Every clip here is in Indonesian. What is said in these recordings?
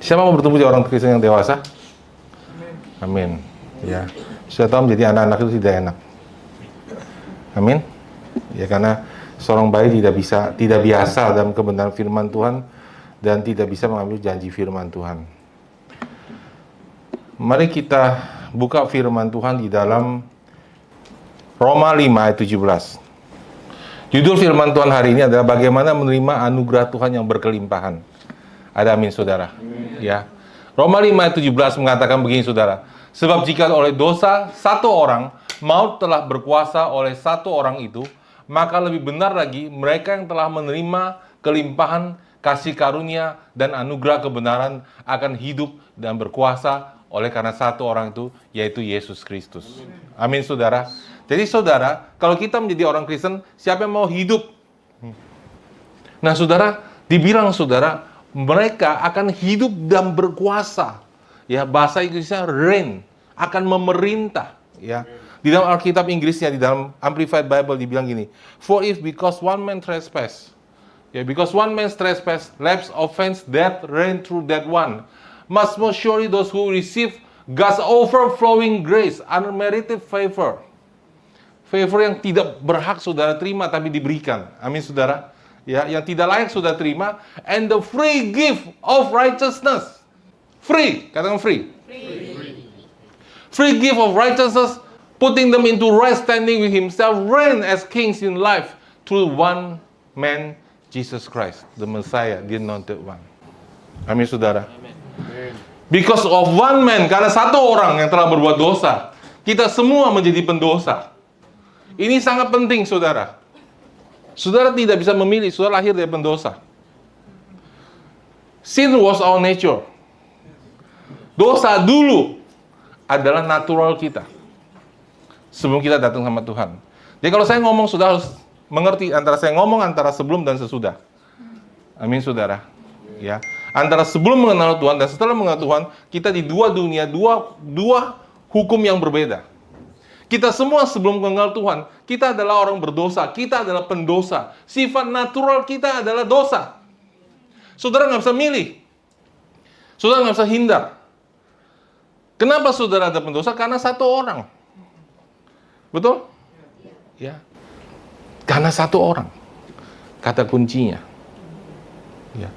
Siapa mau bertumbuh jadi orang Kristen yang dewasa? Amin. Ya, sudah tahu menjadi anak-anak itu tidak enak. Amin. Ya, karena seorang bayi tidak biasa dalam kebenaran firman Tuhan dan tidak bisa mengambil janji firman Tuhan. Mari kita buka firman Tuhan di dalam Roma 5 ayat 17. Judul firman Tuhan hari ini adalah bagaimana menerima anugerah Tuhan yang berkelimpahan. Ada amin, saudara? Ya. Roma 5 ayat 17 mengatakan begini, saudara. Sebab jika oleh dosa satu orang, maut telah berkuasa oleh satu orang itu, maka lebih benar lagi mereka yang telah menerima kelimpahan kasih karunia dan anugerah kebenaran akan hidup dan berkuasa oleh karena satu orang itu, yaitu Yesus Kristus. Amin, saudara. Jadi saudara, kalau kita menjadi orang Kristen, siapa yang mau hidup? Nah, saudara, dibilang saudara, mereka akan hidup dan berkuasa. Ya, bahasa Inggrisnya reign, akan memerintah. Ya, di dalam Alkitab Inggrisnya, di dalam Amplified Bible dibilang gini, for if because one man trespass, because one man's trespass, lapse, offense, death reign through that one, must most surely those who receive God's overflowing grace, unmerited favor yang tidak berhak saudara terima tapi diberikan. Amin, saudara. Ya, yang tidak layak saudara terima, and the free gift of righteousness. Free, katakan free. Free gift of righteousness, putting them into right standing with himself, reign as kings in life through one man, Jesus Christ, the Messiah, the anointed one. Amin, saudara. Because of one man, karena satu orang yang telah berbuat dosa, kita semua menjadi pendosa. Ini sangat penting, saudara. Saudara tidak bisa memilih, saudara lahir dari pendosa. Sin was our nature. Dosa dulu adalah natural kita. Sebelum kita datang sama Tuhan. Jadi kalau saya ngomong, saudara harus mengerti antara saya ngomong antara sebelum dan sesudah. Amin, saudara. Ya. Antara sebelum mengenal Tuhan dan setelah mengenal Tuhan, kita di dua dunia, dua hukum yang berbeda. Kita semua sebelum mengenal Tuhan, kita adalah orang berdosa, kita adalah pendosa. Sifat natural kita adalah dosa. Saudara nggak bisa milih. Saudara nggak bisa hindar. Kenapa saudara ada pendosa? Karena satu orang. Betul? Ya. Karena satu orang. Kata kuncinya. Ya.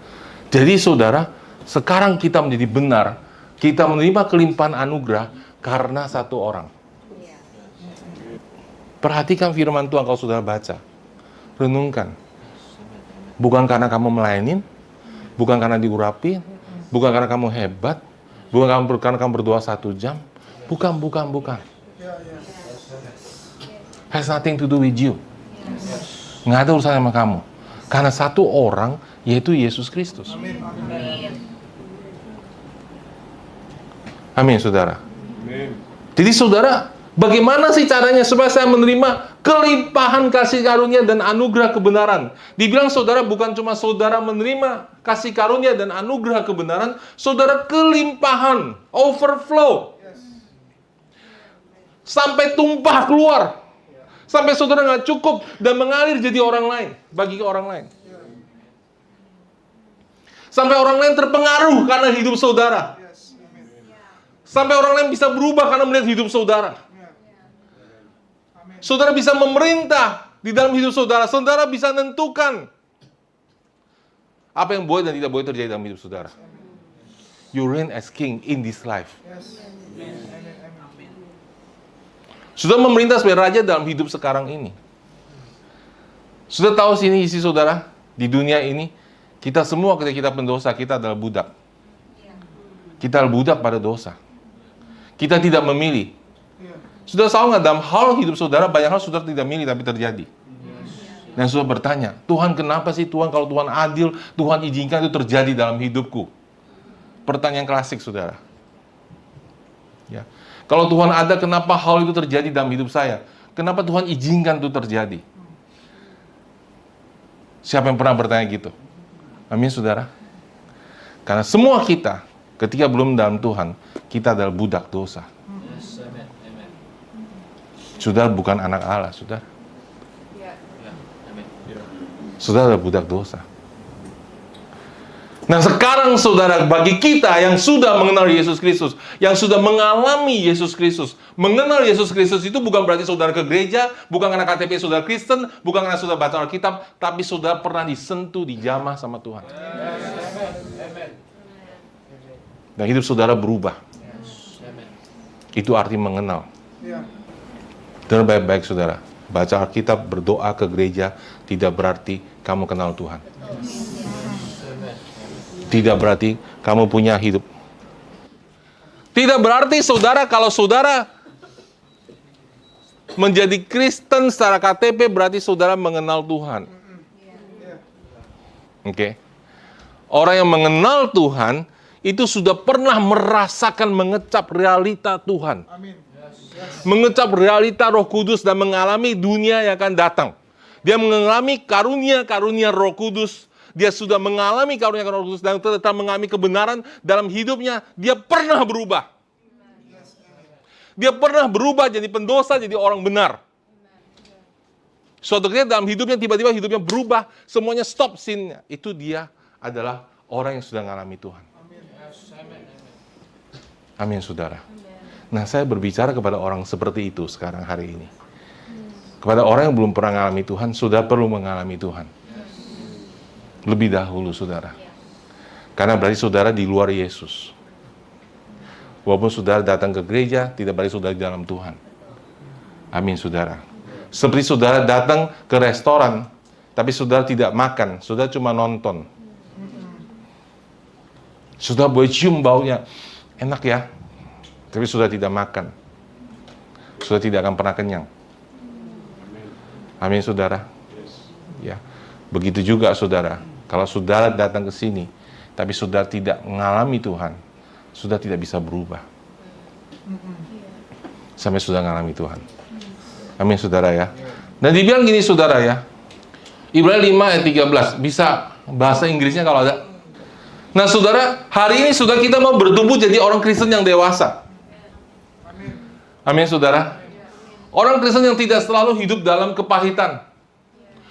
Jadi saudara, sekarang kita menjadi benar. Kita menerima kelimpahan anugerah karena satu orang. Perhatikan firman Tuhan kalau saudara baca. Renungkan. Bukan karena kamu melayanin, bukan karena diurapi, bukan karena kamu hebat, bukan karena kamu berdoa 1 jam. Bukan. Has nothing to do with you. Nggak ada urusan sama kamu. Karena satu orang, yaitu Yesus Kristus. Amin, saudara. Jadi saudara, bagaimana sih caranya supaya saya menerima kelimpahan kasih karunia dan anugerah kebenaran? Dibilang saudara, bukan cuma saudara menerima kasih karunia dan anugerah kebenaran, saudara kelimpahan, overflow. Sampai tumpah keluar. Sampai saudara nggak cukup dan mengalir jadi orang lain, bagi orang lain. Sampai orang lain terpengaruh karena hidup saudara. Sampai orang lain bisa berubah karena melihat hidup saudara. Saudara bisa memerintah di dalam hidup saudara. Saudara bisa menentukan apa yang boleh dan tidak boleh terjadi dalam hidup saudara. You reign as king in this life. Saudara memerintah sebagai raja dalam hidup sekarang ini. Sudah tahu sini isi saudara? Di dunia ini, kita semua ketika kita pendosa, kita adalah budak. Kita adalah budak pada dosa. Kita tidak memilih. Sudah tahu nggak dalam hal hidup saudara, banyak hal saudara tidak milih tapi terjadi. Dan saudara bertanya, Tuhan kenapa sih Tuhan, kalau Tuhan adil, Tuhan izinkan itu terjadi dalam hidupku? Pertanyaan klasik saudara. Ya. Kalau Tuhan ada, kenapa hal itu terjadi dalam hidup saya? Kenapa Tuhan izinkan itu terjadi? Siapa yang pernah bertanya gitu? Amin, saudara. Karena semua kita, ketika belum dalam Tuhan, kita adalah budak dosa. Saudara bukan anak Allah, saudara. Saudara adalah budak dosa. Nah sekarang saudara, bagi kita yang sudah mengenal Yesus Kristus, yang sudah mengalami Yesus Kristus, mengenal Yesus Kristus itu bukan berarti saudara ke gereja, bukan karena KTP saudara Kristen, bukan karena saudara baca Alkitab, tapi saudara pernah disentuh, dijamah sama Tuhan. Dan hidup saudara berubah. Itu arti mengenal. Dan baik-baik saudara, baca Alkitab, berdoa ke gereja, tidak berarti kamu kenal Tuhan. Tidak berarti kamu punya hidup. Tidak berarti saudara, kalau saudara menjadi Kristen secara KTP, berarti saudara mengenal Tuhan. Oke. Orang yang mengenal Tuhan, itu sudah pernah merasakan mengecap realita Tuhan. Mengecap realita Roh Kudus dan mengalami dunia yang akan datang. Dia mengalami karunia-karunia Roh Kudus. Dia sudah mengalami karunia Roh Kudus dan tetap mengalami kebenaran dalam hidupnya. Dia pernah berubah. Dia pernah berubah jadi pendosa, jadi orang benar. Suatu ketika dalam hidupnya, tiba-tiba hidupnya berubah. Semuanya stop sin-nya. Itu dia adalah orang yang sudah mengalami Tuhan. Amin, saudara. Nah, saya berbicara kepada orang seperti itu sekarang hari ini. Kepada orang yang belum pernah mengalami Tuhan, sudah perlu mengalami Tuhan. Lebih dahulu, saudara. Karena berarti saudara di luar Yesus. Walaupun saudara datang ke gereja, tidak berarti saudara di dalam Tuhan. Amin, saudara. Seperti saudara datang ke restoran, tapi saudara tidak makan, saudara cuma nonton. Saudara boleh cium baunya, enak ya, tapi saudara tidak makan. Saudara tidak akan pernah kenyang. Amin, saudara. Ya, begitu juga saudara. Kalau saudara datang ke sini, tapi saudara tidak mengalami Tuhan, saudara tidak bisa berubah. Sampai saudara mengalami Tuhan. Amin, saudara ya. Dan dibilang gini, saudara ya. Ibrani 5 ayat 13. Bisa bahasa Inggrisnya kalau ada. Nah, saudara, hari ini saudara kita mau bertumbuh jadi orang Kristen yang dewasa. Amin, saudara. Orang Kristen yang tidak selalu hidup dalam kepahitan.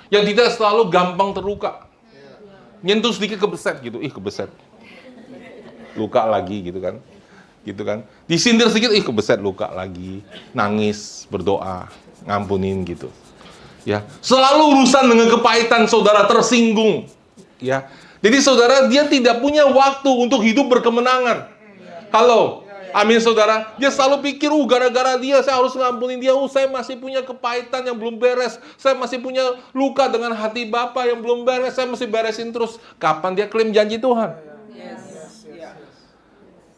Yang tidak selalu gampang terluka. Nyentuh sedikit kebeset gitu, kebeset. Luka lagi gitu kan. Gitu kan. Disindir sedikit, kebeset, luka lagi. Nangis, berdoa, ngampunin gitu. Ya, selalu urusan dengan kepahitan, saudara tersinggung. Ya. Jadi saudara, dia tidak punya waktu untuk hidup berkemenangan. Halo. Amin, saudara. Dia selalu pikir, gara-gara dia saya harus ngampunin dia. Saya masih punya kepahitan yang belum beres. Saya masih punya luka dengan hati Bapa yang belum beres. Saya mesti beresin terus. Kapan dia klaim janji Tuhan?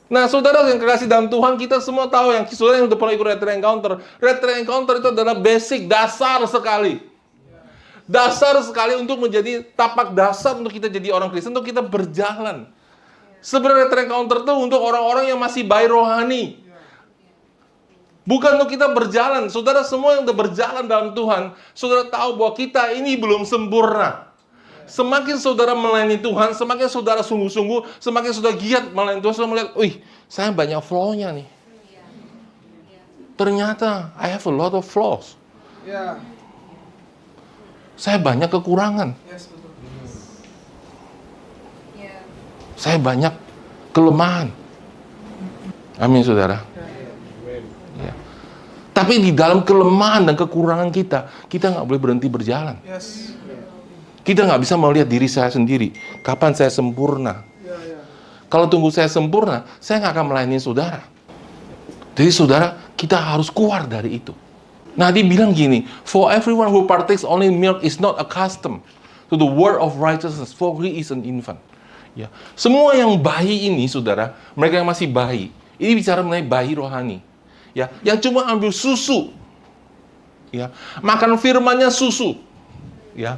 Nah, saudara yang kekasih dalam Tuhan, kita semua tahu yang saudara yang sudah pernah ikut retreat encounter. Retreat encounter itu adalah basic, dasar sekali. Dasar sekali untuk menjadi tapak dasar untuk kita jadi orang Kristen, untuk kita berjalan. Sebenarnya retreat encounter itu untuk orang-orang yang masih bayi rohani. Bukan untuk kita berjalan. Saudara semua yang sudah berjalan dalam Tuhan, saudara tahu bahwa kita ini belum sempurna. Semakin saudara melayani Tuhan, semakin saudara sungguh-sungguh, semakin saudara giat melayani Tuhan, saudara melihat, saya banyak flaw-nya nih. Ternyata, I have a lot of flaws. Saya banyak kekurangan. Saya banyak kelemahan. Amin, saudara. Ya. Tapi di dalam kelemahan dan kekurangan kita nggak boleh berhenti berjalan. Kita nggak bisa melihat diri saya sendiri. Kapan saya sempurna? Kalau tunggu saya sempurna, saya nggak akan melayani saudara. Jadi saudara, kita harus keluar dari itu. Nah, dia bilang gini, for everyone who partakes only milk is not accustomed to the word of righteousness, for he is an infant. Ya, semua yang bayi ini, saudara, mereka yang masih bayi, ini bicara mengenai bayi rohani. Ya, yang cuma ambil susu. Ya, makan firman-nya susu. Ya.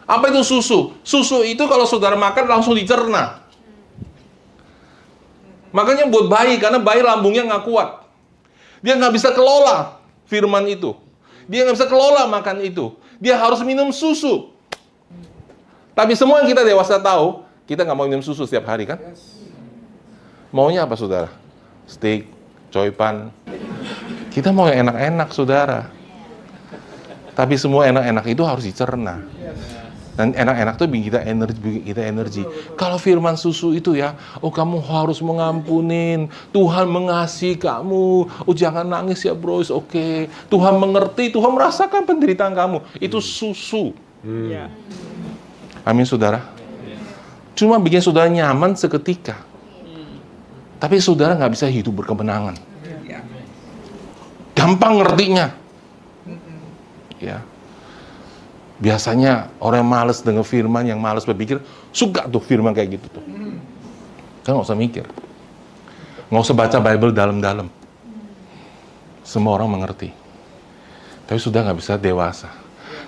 Apa itu susu? Susu itu kalau saudara makan langsung dicerna. Makanya buat bayi, karena bayi lambungnya nggak kuat. Dia nggak bisa kelola firman itu. Dia nggak bisa kelola makan itu. Dia harus minum susu. Tapi semua yang kita dewasa tahu, kita nggak mau minum susu setiap hari kan? Maunya apa, saudara? Steak, coipan. Kita mau yang enak-enak, saudara. Tapi semua enak-enak itu harus dicerna. Dan enak-enak tuh bikin kita energi. Kalau firman susu itu ya, oh kamu harus mengampunin, Tuhan mengasihi kamu, oh jangan nangis ya bro, oke. Tuhan mengerti, Tuhan merasakan penderitaan kamu. Itu susu. Amin saudara. Cuma bikin saudara nyaman seketika. Tapi saudara nggak bisa hidup berkemenangan. Gampang ngertinya. Ya. Biasanya orang yang malas dengar firman, yang malas berpikir, suka tuh firman kayak gitu tuh. Kan nggak usah mikir. Nggak usah baca Bible dalam-dalam. Semua orang mengerti. Tapi sudah nggak bisa dewasa.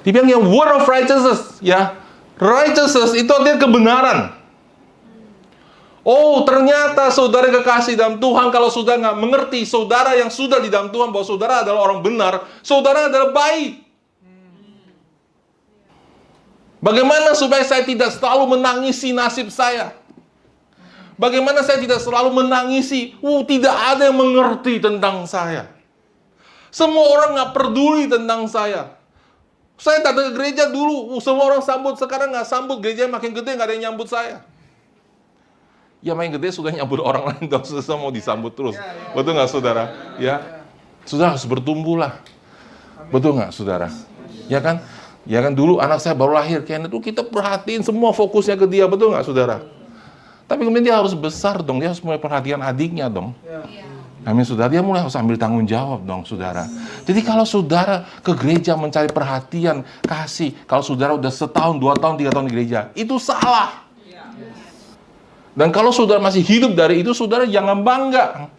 Dibilang yang word of righteousness, ya. Righteousness itu artinya kebenaran. Oh, ternyata saudara kekasih dalam Tuhan, kalau saudara nggak mengerti, saudara yang sudah di dalam Tuhan, bahwa saudara adalah orang benar, saudara adalah baik. Bagaimana supaya saya tidak selalu menangisi nasib saya? Bagaimana saya tidak selalu menangisi, tidak ada yang mengerti tentang saya. Semua orang nggak peduli tentang saya. Saya datang ke gereja dulu, semua orang sambut, sekarang nggak sambut, gereja makin gede, nggak ada yang nyambut saya. Ya makin gede sudah nyambut orang lain, dong, susah mau disambut terus. Betul nggak saudara? Ya, sudah harus bertumbuh lah. Betul nggak saudara? Ya kan? Ya kan dulu anak saya baru lahir, Kenneth itu kita perhatiin semua fokusnya ke dia, betul nggak saudara? Tapi kemudian dia harus besar dong, dia harus mulai perhatian adiknya dong. Amin saudara, dia mulai harus ambil tanggung jawab dong saudara. Jadi kalau saudara ke gereja mencari perhatian, kasih, kalau saudara udah setahun, 2 tahun, 3 tahun di gereja, itu salah. Dan kalau saudara masih hidup dari itu, saudara jangan bangga.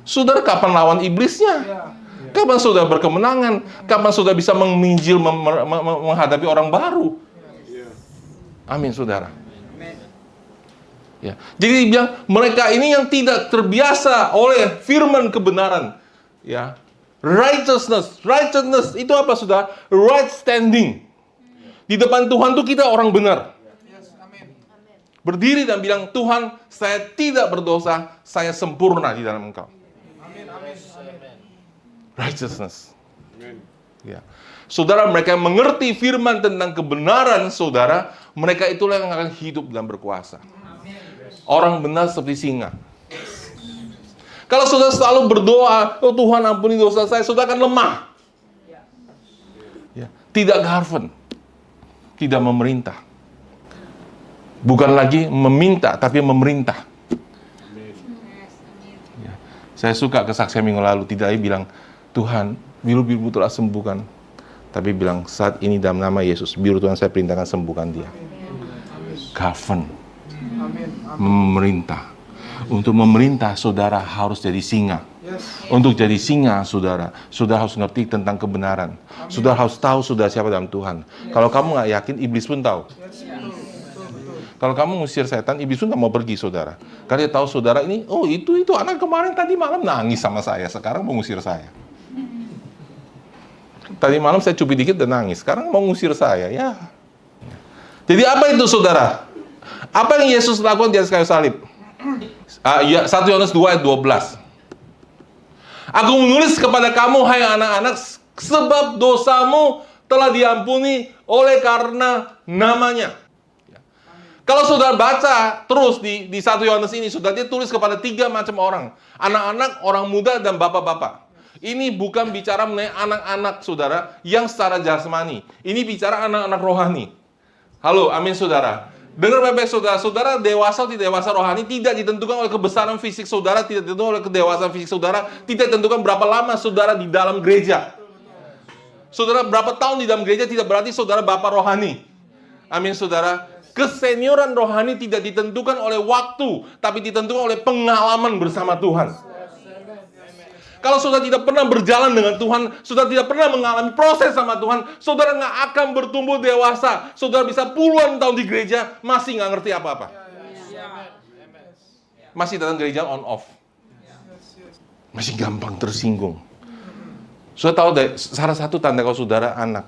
Saudara kapan lawan iblisnya? Kapan saudara berkemenangan? Kapan saudara bisa menginjil, menghadapi orang baru? Amin, saudara. Ya. Jadi dibilang, mereka ini yang tidak terbiasa oleh firman kebenaran. Ya. Righteousness itu apa, saudara? Right standing. Di depan Tuhan tuh kita orang benar. Berdiri dan bilang, Tuhan, saya tidak berdosa, saya sempurna di dalam Engkau. Righteousness. Ya. Saudara, mereka yang mengerti firman tentang kebenaran saudara, mereka itulah yang akan hidup dan berkuasa. Orang benar seperti singa. Kalau saudara selalu berdoa, oh Tuhan ampuni dosa saya, saudara akan lemah. Ya. Tidak govern, tidak memerintah. Bukan lagi meminta, tapi memerintah. Ya. Saya suka kesaksian minggu lalu, tidak lagi bilang, Tuhan, biru-biru telah sembuhkan. Tapi bilang, saat ini dalam nama Yesus, biru Tuhan saya perintahkan sembuhkan dia. Govern. Memerintah. Untuk memerintah, saudara harus jadi singa. Untuk jadi singa, saudara harus ngerti tentang kebenaran. Saudara harus tahu saudara siapa dalam Tuhan. Kalau kamu nggak yakin, iblis pun tahu. Kalau kamu ngusir setan, iblis pun nggak mau pergi, saudara. Karena dia tahu saudara ini, oh itu anak kemarin tadi malam nangis sama saya, sekarang mau ngusir saya. Tadi malam saya cubit dikit dan nangis. Sekarang mau ngusir saya. Ya. Jadi apa itu saudara? Apa yang Yesus lakukan di atas kayu salib? 1 Yohanes 2 ayat 12. Aku menulis kepada kamu, hai anak-anak, sebab dosamu telah diampuni oleh karena namanya. Ya. Kalau saudara baca terus di 1 Yohanes ini, saudara dia tulis kepada 3 macam orang. Anak-anak, orang muda, dan bapak-bapak. Ini bukan bicara mengenai anak-anak saudara yang secara jasmani. Ini bicara anak-anak rohani. Halo, amin saudara. Dengar baik-baik saudara. Saudara dewasa atau tidak dewasa rohani tidak ditentukan oleh kebesaran fisik saudara, tidak ditentukan oleh kedewasaan fisik saudara, tidak ditentukan berapa lama saudara di dalam gereja. Saudara berapa tahun di dalam gereja tidak berarti saudara bapak rohani. Amin saudara. Kesenioran rohani tidak ditentukan oleh waktu, tapi ditentukan oleh pengalaman bersama Tuhan. Kalau saudara tidak pernah berjalan dengan Tuhan, saudara tidak pernah mengalami proses sama Tuhan, saudara nggak akan bertumbuh dewasa. Saudara bisa puluhan tahun di gereja, masih nggak ngerti apa-apa. Masih datang gereja on off. Masih gampang tersinggung. Saudara tahu deh, salah satu tanda kalau saudara anak,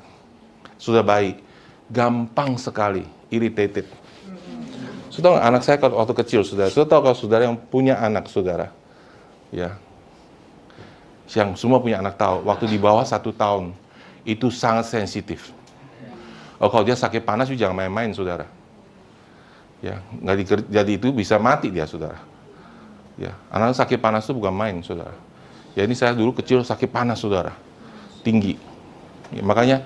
sudah baik, gampang sekali irritated. Saudara tahu anak saya waktu kecil, saudara tahu kalau saudara yang punya anak saudara, ya. Yang semua punya anak tahu, waktu di bawah 1 tahun itu sangat sensitif. Oh, kalau dia sakit panas, jangan main-main, saudara. Ya, jadi itu bisa mati dia, saudara. Ya, anak sakit panas itu bukan main, saudara. Ya, ini saya dulu kecil sakit panas, saudara. Tinggi. Ya, makanya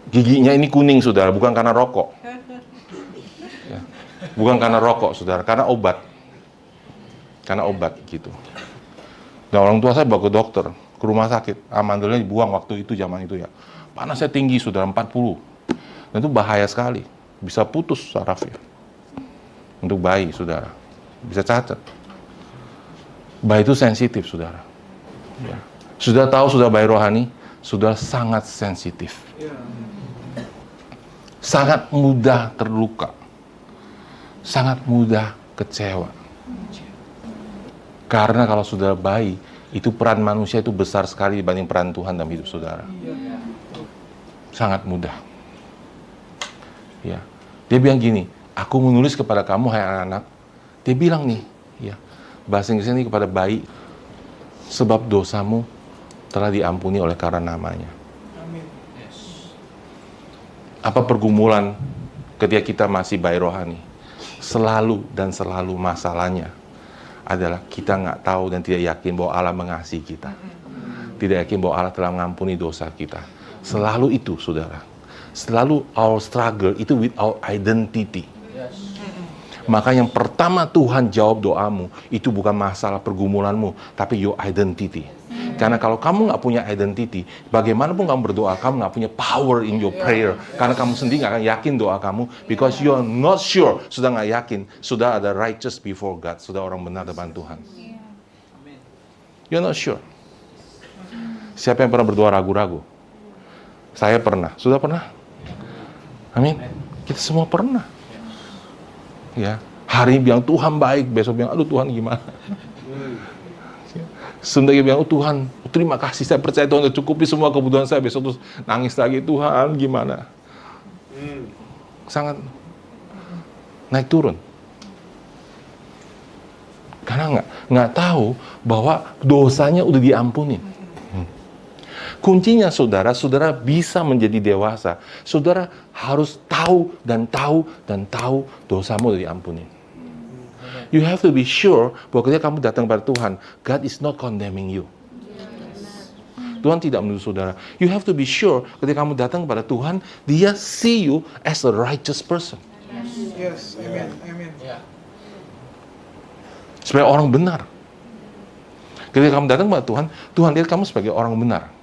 giginya ini kuning, saudara, bukan karena rokok. Ya, bukan karena rokok, saudara, karena obat. Karena obat, gitu. Nah, orang tua saya bawa ke dokter, ke rumah sakit. Amandulnya dibuang waktu itu, zaman itu ya. Panasnya tinggi, saudara, 40. Dan itu bahaya sekali. Bisa putus sarafnya. Untuk bayi, saudara. Bisa cacat. Bayi itu sensitif, saudara. Ya. Sudah tahu, sudah bayi rohani, sudah sangat sensitif. Sangat mudah terluka. Sangat mudah kecewa. Karena kalau sudah bayi, itu peran manusia itu besar sekali dibanding peran Tuhan dalam hidup saudara. Sangat mudah. Ya. Dia bilang gini, aku menulis kepada kamu, hai anak-anak. Dia bilang nih, ya, bahasa Inggrisnya ini kepada bayi, sebab dosamu telah diampuni oleh karena namanya. Amin. Apa pergumulan ketika kita masih bayi rohani? Selalu dan selalu masalahnya adalah kita nggak tahu dan tidak yakin bahwa Allah mengasihi kita. Tidak yakin bahwa Allah telah mengampuni dosa kita. Selalu itu, saudara. Selalu our struggle itu with our identity. Maka yang pertama Tuhan jawab doamu, itu bukan masalah pergumulanmu, tapi your identity. Karena kalau kamu nggak punya identity, bagaimanapun kamu berdoa, kamu nggak punya power in your prayer. Karena kamu sendiri nggak akan yakin doa kamu, because you are not sure, sudah nggak yakin, sudah ada righteous before God, sudah orang benar depan Tuhan. You are not sure. Siapa yang pernah berdoa ragu-ragu? Saya pernah. Sudah pernah? Amin. Kita semua pernah. Ya, hari ini bilang Tuhan baik, besok bilang aduh Tuhan gimana? Sebentar bilang, oh Tuhan, terima kasih, saya percaya Tuhan sudah cukupi semua kebutuhan saya. Besok terus nangis lagi, Tuhan gimana? Sangat naik turun. Karena nggak tahu bahwa dosanya udah diampuni. Kuncinya saudara, saudara bisa menjadi dewasa. Saudara harus tahu dan tahu dan tahu dosamu udah diampuni. You have to be sure bahwa ketika kamu datang pada Tuhan, God is not condemning you. Tuhan tidak menuduh saudara. You have to be sure ketika kamu datang pada Tuhan, Dia see you as a righteous person. Yes, amen, amen. Sebagai orang benar. Ketika kamu datang pada Tuhan, Tuhan lihat kamu sebagai orang benar.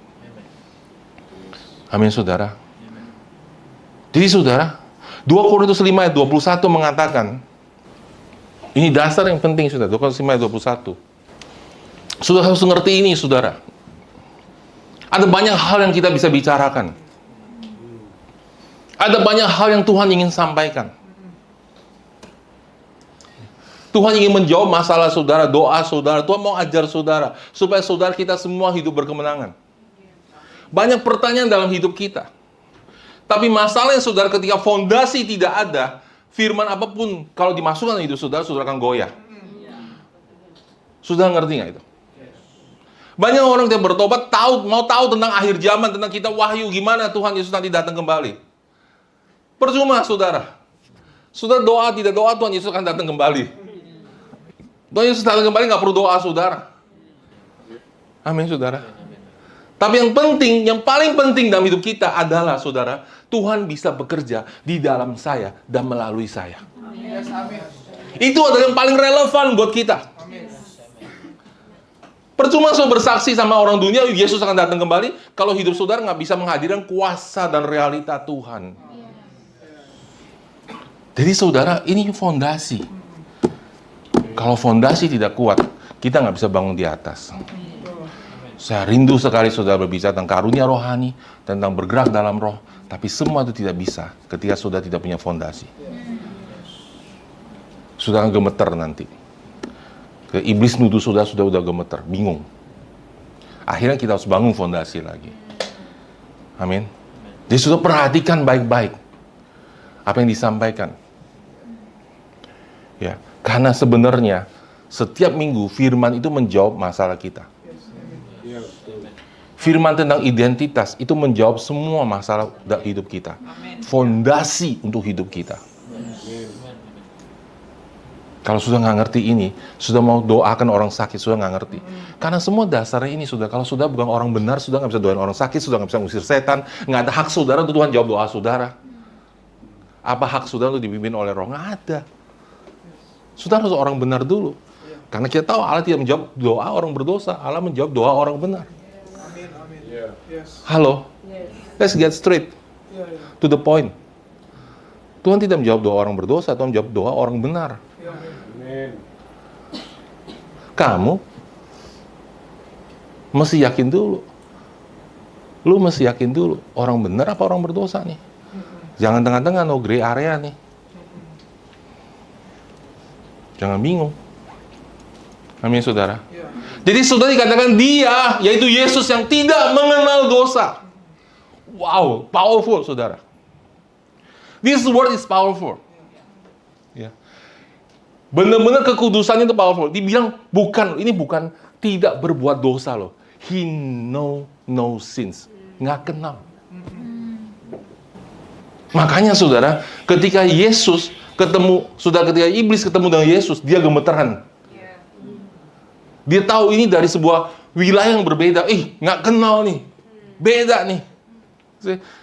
Amin, saudara. Jadi saudara, 2 Korintus 5 ayat 21 mengatakan, ini dasar yang penting, saudara. 2 Korintus 5 ayat 21. Sudah harus mengerti ini, saudara. Ada banyak hal yang kita bisa bicarakan. Ada banyak hal yang Tuhan ingin sampaikan. Tuhan ingin menjawab masalah saudara, doa saudara. Tuhan mau ajar saudara, supaya saudara kita semua hidup berkemenangan. Banyak pertanyaan dalam hidup kita. Tapi masalahnya saudara, ketika fondasi tidak ada, firman apapun kalau dimasukkan ke hidup saudara, saudara akan goyah. Saudara ngerti nggak itu? Banyak orang yang bertobat mau tahu tentang akhir zaman, tentang kita wahyu gimana Tuhan Yesus nanti datang kembali. Percuma saudara. Saudara doa tidak doa, Tuhan Yesus akan datang kembali. Tuhan Yesus datang kembali nggak perlu doa saudara. Amin saudara. Tapi yang penting, yang paling penting dalam hidup kita adalah, saudara, Tuhan bisa bekerja di dalam saya dan melalui saya. Yes, amin. Itu adalah yang paling relevan buat kita. Amin. Percuma saudara bersaksi sama orang dunia, Yesus akan datang kembali, kalau hidup saudara nggak bisa menghadirkan kuasa dan realita Tuhan. Jadi saudara, ini fondasi. Kalau fondasi tidak kuat, kita nggak bisa bangun di atas. Saya rindu sekali saudara berbicara tentang karunia rohani, tentang bergerak dalam roh. Tapi semua itu tidak bisa ketika saudara tidak punya fondasi. Saudara gemeter nanti. Iblis nuduh saudara sudah gemeter, bingung. Akhirnya kita harus bangun fondasi lagi. Amin. Jadi saudara perhatikan baik-baik apa yang disampaikan. Ya, karena sebenarnya setiap minggu firman itu menjawab masalah kita. Firman tentang identitas itu menjawab semua masalah hidup kita. Fondasi untuk hidup kita. Kalau sudah nggak ngerti ini, sudah mau doakan orang sakit, sudah nggak ngerti. Karena semua dasarnya ini sudah, kalau sudah bukan orang benar, sudah nggak bisa doain orang sakit, sudah nggak bisa ngusir setan, nggak ada hak saudara untuk Tuhan jawab doa saudara. Apa hak saudara untuk dipimpin oleh roh? Nggak ada. Saudara harus orang benar dulu. Karena kita tahu Allah tidak menjawab doa orang berdosa, Allah menjawab doa orang benar. Amin. Amin. Yes. Halo? Let's get straight to the point. Tuhan tidak menjawab doa orang berdosa, Tuhan menjawab doa orang benar. Kamu mesti yakin dulu. Lu mesti yakin dulu, orang benar apa orang berdosa nih? Jangan tengah-tengah, no gray area nih. Jangan bingung. Amin, saudara. Jadi saudara dikatakan dia, yaitu Yesus yang tidak mengenal dosa. Wow, powerful, saudara. This word is powerful. Ya. Benar-benar kekudusannya itu powerful. Dibilang ini bukan tidak berbuat dosa loh. He know no sins. Nggak kenal. Makanya saudara, ketika ketika iblis ketemu dengan Yesus, dia gemeteran. Dia tahu ini dari sebuah wilayah yang berbeda. Nggak kenal nih. Beda nih.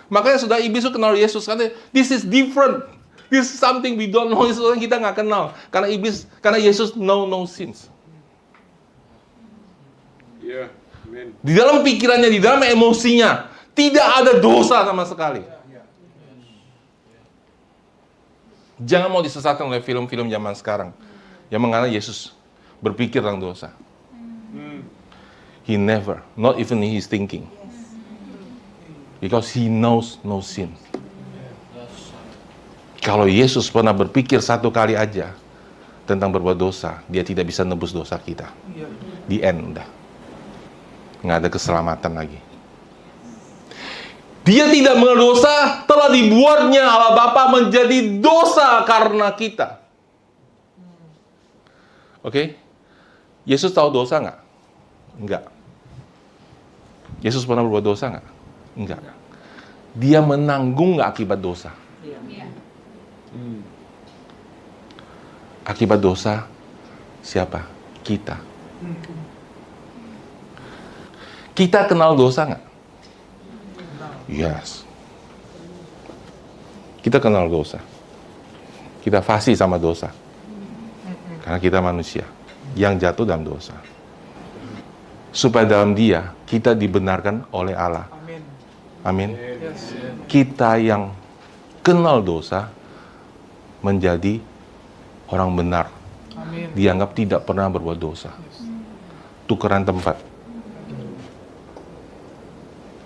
Makanya sudah iblis itu kenal Yesus. Karena this is different. This is something we don't know. This is something kita nggak kenal. Karena Yesus know no sins. Di dalam pikirannya, di dalam emosinya, tidak ada dosa sama sekali. Jangan mau disesatkan oleh film-film zaman sekarang yang mengatakan Yesus berpikir tentang dosa. He never, not even in his thinking. Because he knows no sin. Kalau Yesus pernah berpikir satu kali aja tentang berbuat dosa, dia tidak bisa nebus dosa kita. The end, udah. Nggak ada keselamatan lagi. Dia tidak mengenal dosa, telah dibuatnya Allah Bapa menjadi dosa karena kita. Oke? Yesus tahu dosa nggak? Enggak. Yesus pernah berbuat dosa nggak? Enggak. Dia menanggung nggak akibat dosa? Akibat dosa siapa? Kita. Kita kenal dosa nggak? Yes. Kita kenal dosa. Kita fasih sama dosa. Karena kita manusia yang jatuh dalam dosa. Supaya dalam dia, kita dibenarkan oleh Allah. Amin. Kita yang kenal dosa, menjadi orang benar. Dianggap tidak pernah berbuat dosa. Tukeran tempat.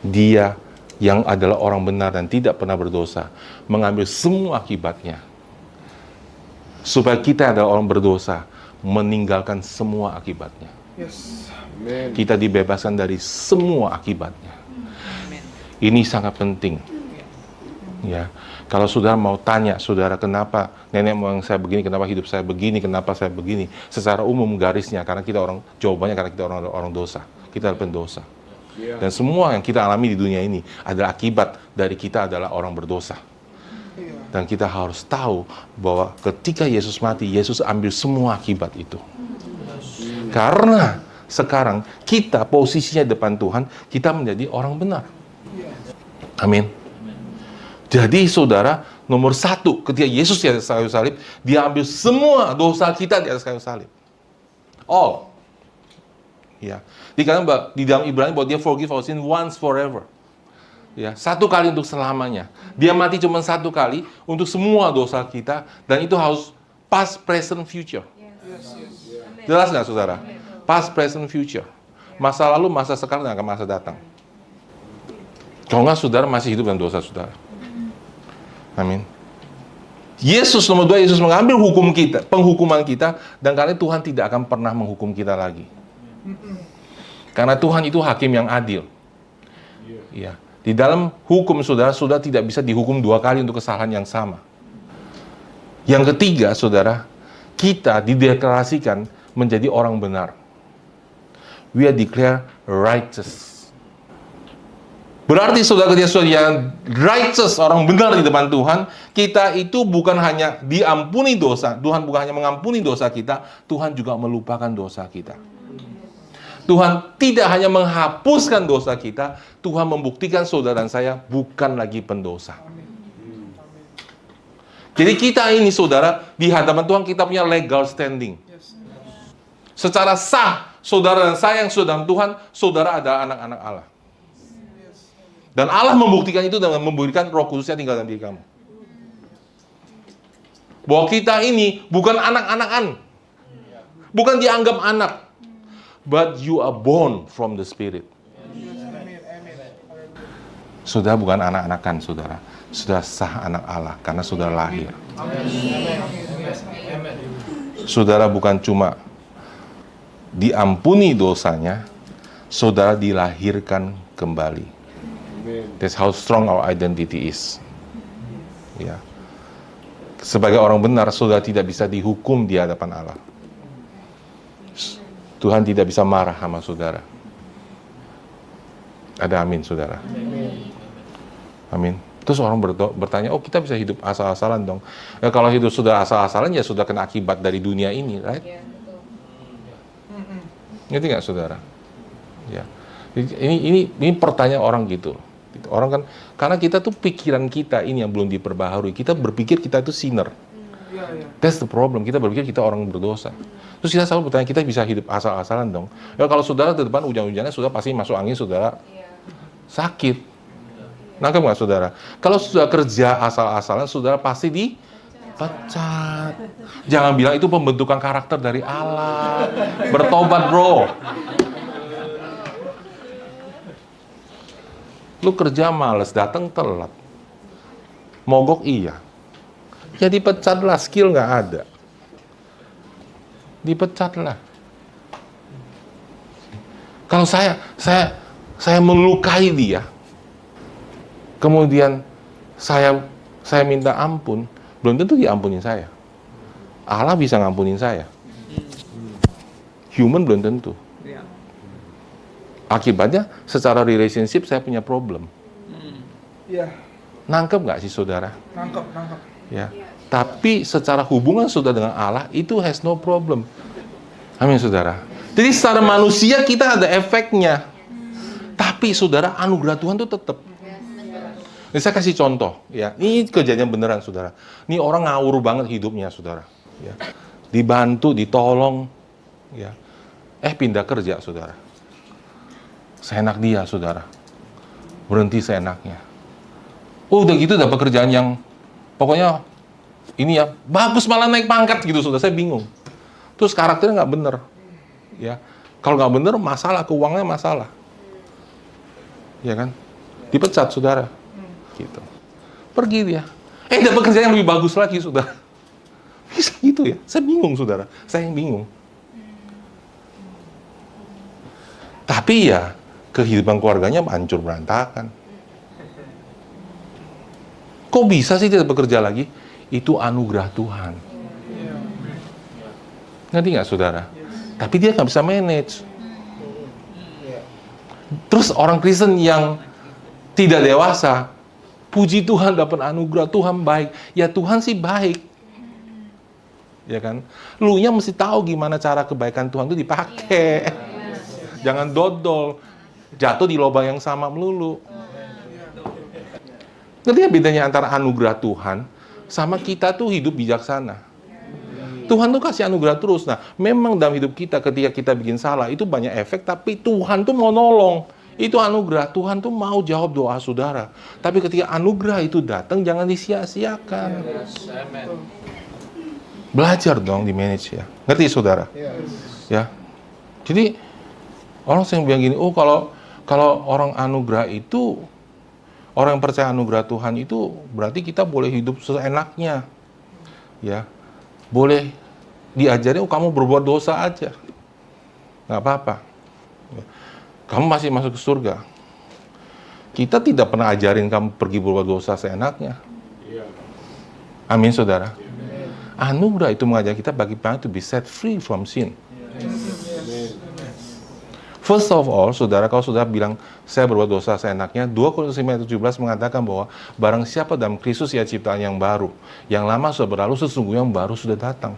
Dia yang adalah orang benar dan tidak pernah berdosa, mengambil semua akibatnya. Supaya kita adalah orang berdosa, meninggalkan semua akibatnya. Kita dibebaskan dari semua akibatnya. Ini sangat penting. Ya, kalau saudara mau tanya, saudara kenapa nenek moyang saya begini, kenapa hidup saya begini, kenapa saya begini, secara umum garisnya karena kita jawabannya karena kita orang dosa, kita adalah pendosa. Dan semua yang kita alami di dunia ini adalah akibat dari kita adalah orang berdosa. Dan kita harus tahu bahwa ketika Yesus mati, Yesus ambil semua akibat itu. Karena sekarang kita posisinya depan Tuhan, kita menjadi orang benar. Amin. Jadi saudara, nomor satu, ketika Yesus di atas kayu salib, dia ambil semua dosa kita di atas kayu salib. All. Ya. Dikatakan di dalam Ibrani bahwa dia forgive our sin once forever. Ya, satu kali untuk selamanya. Dia mati cuma satu kali untuk semua dosa kita, dan itu harus past, present, future. Jelas nggak saudara? Past, present, future. Masa lalu, masa sekarang, dan akan masa datang. Kalau nggak saudara masih hidup dalam dosa saudara. Amin. Yesus nomor 2, Yesus mengambil hukum kita, penghukuman kita, dan karena Tuhan tidak akan pernah menghukum kita lagi. Karena Tuhan itu hakim yang adil. Ya. Di dalam hukum saudara tidak bisa dihukum 2 kali untuk kesalahan yang sama. Yang ketiga, saudara, kita dideklarasikan menjadi orang benar. We are declared righteous. Berarti saudara, ketika saudara yang righteous, orang benar di depan Tuhan, kita itu bukan hanya diampuni dosa, Tuhan bukan hanya mengampuni dosa kita, Tuhan juga melupakan dosa kita. Tuhan tidak hanya menghapuskan dosa kita, Tuhan membuktikan saudara dan saya bukan lagi pendosa. Jadi kita ini saudara, di hadapan Tuhan kita punya legal standing. Secara sah, saudara dan saya yang sudah dalam Tuhan, saudara adalah anak-anak Allah. Dan Allah membuktikan itu dengan memberikan Roh Kudusnya tinggal dalam diri kamu. Bahwa kita ini bukan anak-anakan. Bukan dianggap anak. But you are born from the Spirit. Saudara bukan anak-anakan, saudara. Sudah sah anak Allah karena saudara lahir. Saudara bukan cuma diampuni dosanya, saudara dilahirkan kembali. That's how strong our identity is. Ya. Sebagai orang benar, saudara tidak bisa dihukum di hadapan Allah. Tuhan tidak bisa marah sama saudara. Ada amin, saudara. Amin. Terus orang bertanya, oh kita bisa hidup asal-asalan dong. Ya, kalau hidup sudah asal-asalan, ya sudah kena akibat dari dunia ini, right? Ngerti nggak, saudara? Ya. Ini pertanyaan orang gitu. Orang kan, karena kita tuh pikiran kita ini yang belum diperbaharui. Kita berpikir kita itu sinner. That's the problem. Kita berpikir kita orang berdosa. Terus kita selalu bertanya, kita bisa hidup asal-asalan dong? Ya kalau saudara di depan hujan-hujannya, sudah pasti masuk angin, saudara sakit. Nangkep nggak, saudara? Kalau sudah kerja asal-asalan, saudara pasti dipecat. Jangan bilang itu pembentukan karakter dari Allah. Bertobat, bro. Lu kerja males, datang telat. Mogok iya. Ya dipecatlah, skill nggak ada. Dipecatlah. Kalau saya melukai dia, kemudian saya minta ampun, belum tentu diampunin saya. Allah bisa ngampunin saya. Human belum tentu. Akibatnya, secara relationship saya punya problem. Iya. Nangkep nggak sih, saudara? Nangkep. Ya. Tapi secara hubungan saudara dengan Allah, itu has no problem. Amin, saudara. Jadi secara manusia kita ada efeknya. Tapi saudara, anugerah Tuhan itu tetap. Ini saya kasih contoh. Ya. Ini kejadian beneran, saudara. Ini orang ngawur banget hidupnya, saudara. Ya. Dibantu, ditolong. Ya. Pindah kerja, saudara. Seenak dia, saudara. Berhenti seenaknya. Oh, udah gitu dapat kerjaan yang pokoknya ini ya bagus, malah naik pangkat gitu, saudara. Saya bingung. Terus karakternya nggak bener. Ya, kalau nggak bener, masalah keuangannya masalah. Ya kan? Dipecat, saudara. Gitu. Pergi dia. Dapat kerjaan yang lebih bagus lagi, saudara. Bisa gitu ya? Saya bingung, saudara. Saya yang bingung. Tapi ya, kehidupan keluarganya hancur berantakan. Kok bisa sih dia bekerja lagi? Itu anugerah Tuhan. Ngerti nggak, saudara? Tapi dia nggak bisa manage. Terus orang Kristen yang tidak dewasa, puji Tuhan dapat anugerah, Tuhan baik. Ya Tuhan sih baik. Ya kan? Lunya mesti tahu gimana cara kebaikan Tuhan itu dipakai. Jangan dodol. Jatuh di lubang yang sama melulu. Ngerti ya bedanya antara anugerah Tuhan sama kita tuh hidup bijaksana. Tuhan tuh kasih anugerah terus. Nah, memang dalam hidup kita ketika kita bikin salah itu banyak efek, tapi Tuhan tuh mau nolong. Itu anugerah. Tuhan tuh mau jawab doa saudara. Tapi ketika anugerah itu datang, jangan disia-siakan. Belajar dong di manage ya. Ngerti, saudara? Ya. Jadi orang sering bilang gini, oh kalau orang anugerah itu, orang yang percaya anugerah Tuhan itu berarti kita boleh hidup seenaknya. Ya. Boleh diajarin, oh kamu berbuat dosa aja. Nggak apa-apa. Kamu masih masuk ke surga. Kita tidak pernah ajarin kamu pergi berbuat dosa seenaknya. Amin, saudara. Anugerah itu mengajar kita bagaimana to be set free from sin. First of all, saudara, kalau saudara bilang, saya berbuat dosa seenaknya, 2 Korintus 5:17 mengatakan bahwa barang siapa dalam Kristus ia ciptaan yang baru. Yang lama sudah berlalu, sesungguhnya yang baru sudah datang.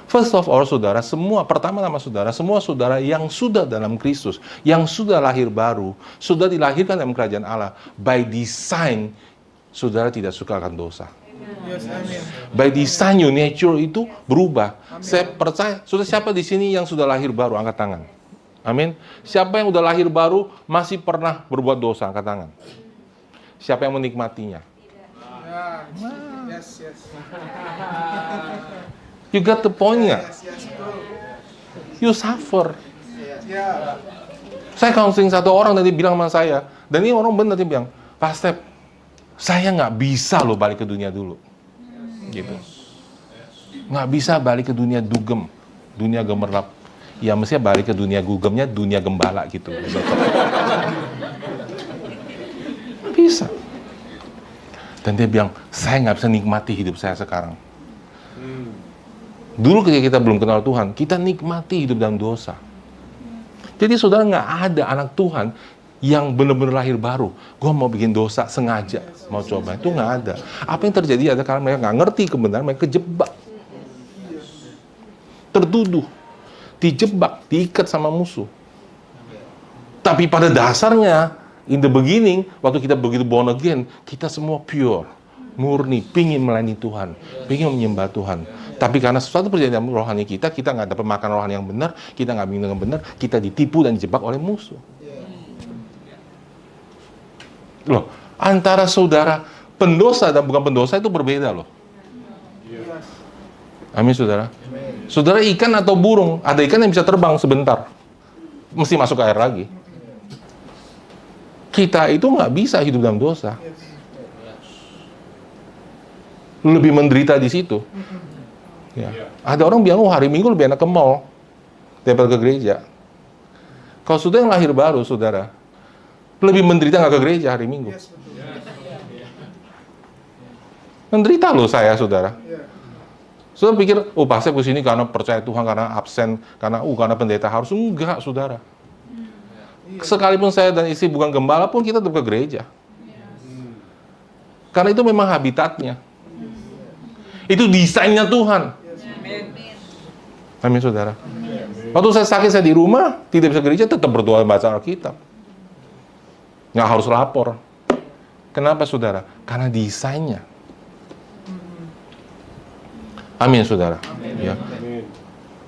First of all, saudara, pertama-tama saudara, semua saudara yang sudah dalam Kristus, yang sudah lahir baru, sudah dilahirkan dalam kerajaan Allah, by design, saudara tidak suka akan dosa. Yes, amin. By design, your nature itu berubah. Saya percaya, sudah siapa di sini yang sudah lahir baru? Angkat tangan. Amin. Siapa yang udah lahir baru masih pernah berbuat dosa? Angkat tangan. Siapa yang menikmatinya? Ya. Yes, yes. You got the point nggak? Yes, yes, bro. You suffer. Ya. Saya counseling satu orang tadi bilang sama saya, dan ini orang benar dia bilang, Pak Step, saya nggak bisa loh balik ke dunia dulu, gitu. Nggak bisa balik ke dunia dugem, dunia gemerlap. Ya mestinya balik ke dunia gugemnya, dunia gembala gitu. Bisa. Dan dia bilang, saya nggak bisa nikmati hidup saya sekarang. Dulu ketika kita belum kenal Tuhan, kita nikmati hidup dalam dosa. Jadi saudara, nggak ada anak Tuhan yang benar-benar lahir baru. Gue mau bikin dosa sengaja, mau coba. Itu nggak ada. Apa yang terjadi ada karena mereka nggak ngerti kebenaran, mereka kejebak. Tertuduh. Dijebak, diikat sama musuh. Tapi pada dasarnya, in the beginning, waktu kita begitu born again, kita semua pure, murni, pingin melayani Tuhan, pingin menyembah Tuhan. Tapi karena sesuatu perjalanan rohani kita nggak dapat makan rohani yang benar, kita nggak bingung dengan benar, kita ditipu dan dijebak oleh musuh. Loh, antara saudara pendosa dan bukan pendosa itu berbeda loh. Amin, saudara. Saudara ikan atau burung, ada ikan yang bisa terbang sebentar, mesti masuk ke air lagi. Kita itu nggak bisa hidup dalam dosa. Lebih menderita di situ. Ya. Ada orang bilang, hari Minggu lebih enak ke mall daripada ke gereja. Kalau sudah yang lahir baru, saudara, lebih menderita nggak ke gereja hari Minggu. Menderita loh saya, saudara. Saudara pikir, pasti ke sini karena percaya Tuhan, karena absen, karena pendeta harus. Enggak, saudara. Sekalipun saya dan istri bukan gembala pun kita tetap ke gereja. Karena itu memang habitatnya. Itu desainnya Tuhan. Amin, saudara. Waktu saya sakit, saya di rumah, tidak bisa gereja, tetap berdoa baca Alkitab. Nggak harus lapor. Kenapa, saudara? Karena desainnya. Amin, saudara. Ya.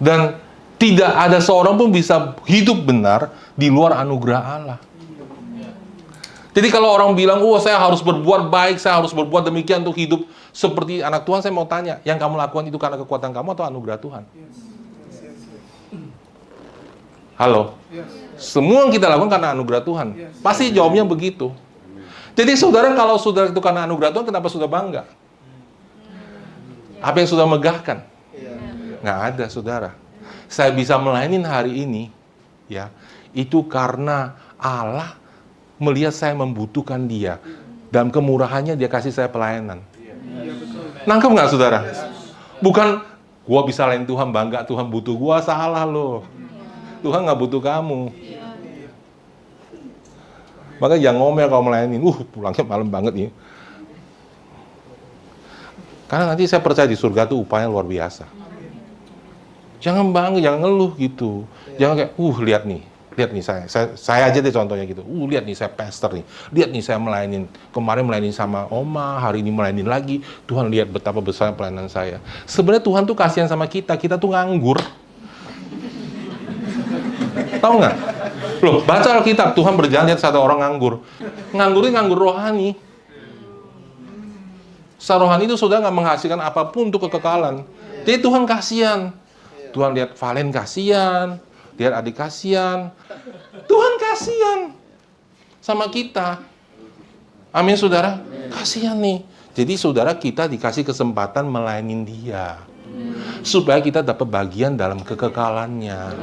Dan tidak ada seorang pun bisa hidup benar di luar anugerah Allah. Jadi kalau orang bilang, saya harus berbuat baik, saya harus berbuat demikian untuk hidup seperti anak Tuhan, saya mau tanya, yang kamu lakukan itu karena kekuatan kamu atau anugerah Tuhan? Halo? Semua yang kita lakukan karena anugerah Tuhan. Pasti jawabnya begitu. Jadi saudara, kalau saudara itu karena anugerah Tuhan, kenapa sudah bangga? Apa yang sudah megahkan? Nggak ada, saudara. Saya bisa melayani hari ini, ya, itu karena Allah melihat saya membutuhkan Dia. Dalam kemurahannya Dia kasih saya pelayanan. Nangkep nggak, saudara? Bukan, gua bisa lain Tuhan, bangga Tuhan butuh gua, salah loh. Tuhan nggak butuh kamu. Maka jangan ngomel kalau melayani. Pulangnya malam banget nih. Karena nanti saya percaya di surga tuh upahnya luar biasa. Jangan bangga, jangan ngeluh gitu. Jangan kayak, lihat nih saya aja deh contohnya gitu. Lihat nih saya pastor nih. Lihat nih saya melayanin. Kemarin melayanin sama Oma, hari ini melayanin lagi. Tuhan lihat betapa besar pelayanan saya. Sebenarnya Tuhan tuh kasihan sama kita tuh nganggur. Tahu nggak? Loh, baca Alkitab, Tuhan berjalan lihat satu orang nganggur. Nganggurnya nganggur rohani. Secara rohani itu saudara nggak menghasilkan apapun untuk kekekalan. Jadi Tuhan kasihan. Tuhan lihat Valen kasihan, lihat adik kasihan. Tuhan kasihan sama kita. Amin, saudara. Kasihan nih. Jadi saudara, kita dikasih kesempatan melayani Dia supaya kita dapat bagian dalam kekekalannya.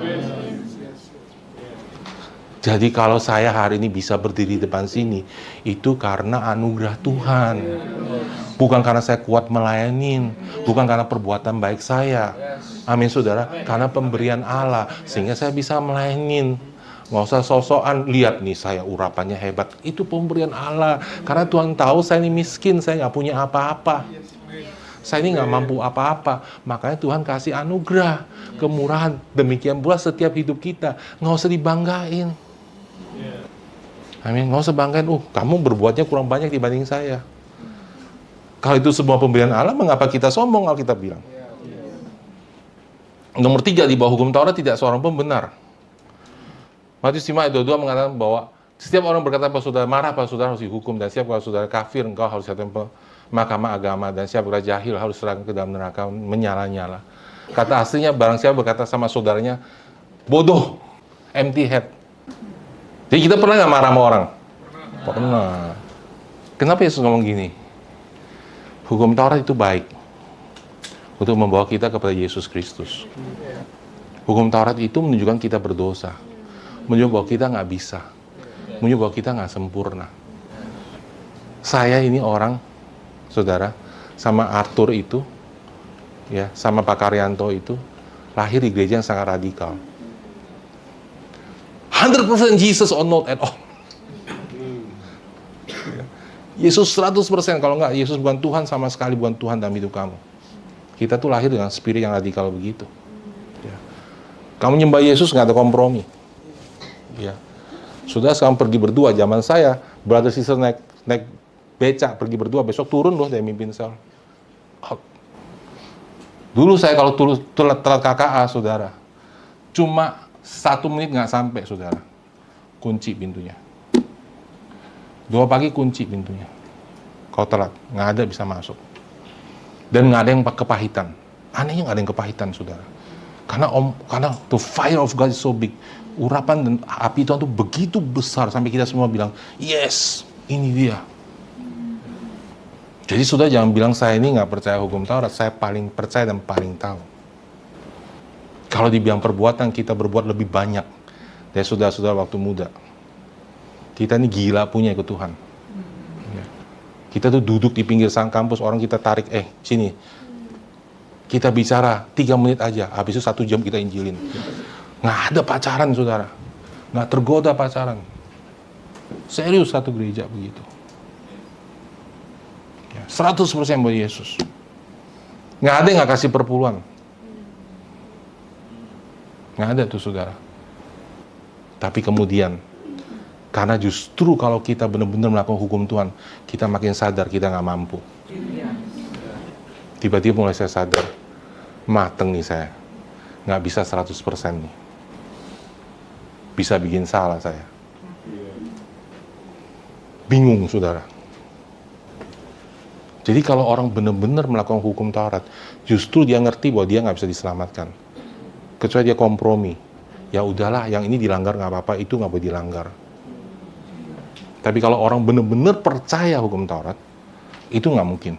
Jadi kalau saya hari ini bisa berdiri di depan sini, itu karena anugerah Tuhan. Bukan karena saya kuat melayanin, bukan karena perbuatan baik saya. Amin, saudara. Karena pemberian Allah, sehingga saya bisa melayanin. Nggak usah sosokan, lihat nih saya urapannya hebat. Itu pemberian Allah. Karena Tuhan tahu saya ini miskin, saya nggak punya apa-apa. Saya ini nggak mampu apa-apa. Makanya Tuhan kasih anugerah, kemurahan. Demikian pula setiap hidup kita. Nggak usah dibanggain. Amin. Nggak usah banggain, kamu berbuatnya kurang banyak dibanding saya. Kalau itu semua pemberian Allah, mengapa kita sombong? Alkitab bilang. Nomor 3, di bawah hukum Taurat tidak seorang pun benar. Matius 5 ayat 22 mengatakan bahwa setiap orang berkata pada saudara, marah pada saudara harus dihukum, dan siap kalau saudara kafir, engkau harus datang ke mahkamah agama, dan siap kalau jahil harus serahkan ke dalam neraka menyala-nyala. Kata aslinya, barang siapa berkata sama saudaranya, bodoh, empty head. Jadi kita pernah nggak marah sama orang? Pernah. Kenapa Yesus ngomong gini? Hukum Taurat itu baik untuk membawa kita kepada Yesus Kristus. Hukum Taurat itu menunjukkan kita berdosa, menunjukkan bahwa kita nggak bisa, menunjukkan bahwa kita nggak sempurna. Saya ini orang, saudara, sama Arthur itu, ya, sama Pak Karyanto itu, lahir di gereja yang sangat radikal. 100% Jesus or not at all. Yesus 100%, kalau enggak, Yesus bukan Tuhan, sama sekali bukan Tuhan dalam hidup kamu. Kita tuh lahir dengan spirit yang radikal begitu. Ya. Kamu nyembah Yesus nggak ada kompromi. Ya. Sudah sekarang pergi berdua, zaman saya, brother sister naik becak, pergi berdua, besok turun loh dari mimpin sel. Out. Dulu saya kalau telat KKA, saudara, cuma 1 menit nggak sampai, saudara, kunci pintunya. 2 pagi kunci pintunya. Kalau telat, nggak ada bisa masuk. Dan nggak ada yang kepahitan. Anehnya nggak ada yang kepahitan, saudara. Karena the fire of God is so big. Urapan dan api Tuhan itu begitu besar sampai kita semua bilang, yes, ini dia. Jadi sudah jangan bilang saya ini nggak percaya hukum Taurat. Saya paling percaya dan paling tahu. Kalau dibilang perbuatan, kita berbuat lebih banyak dari saudara-saudara waktu muda. Kita ini gila punya ikut Tuhan. Ya. Kita tuh duduk di pinggir sang kampus, orang kita tarik, sini. Kita bicara 3 menit aja, habis itu 1 jam kita injilin. Nggak ada pacaran, saudara. Nggak tergoda pacaran. Serius satu gereja begitu. 100% buat Yesus. Nggak ada yang nggak kasih perpuluhan. Nggak ada tuh, saudara. Tapi kemudian, karena justru kalau kita benar-benar melakukan hukum Tuhan, kita makin sadar kita nggak mampu. Tiba-tiba mulai saya sadar, mateng nih saya. Nggak bisa 100% nih. Bisa bikin salah saya. Bingung, saudara. Jadi kalau orang benar-benar melakukan hukum Taurat, justru dia ngerti bahwa dia nggak bisa diselamatkan. Kecuali dia kompromi. Ya udahlah, yang ini dilanggar nggak apa-apa, itu nggak boleh dilanggar. Tapi kalau orang benar-benar percaya hukum Taurat, itu nggak mungkin.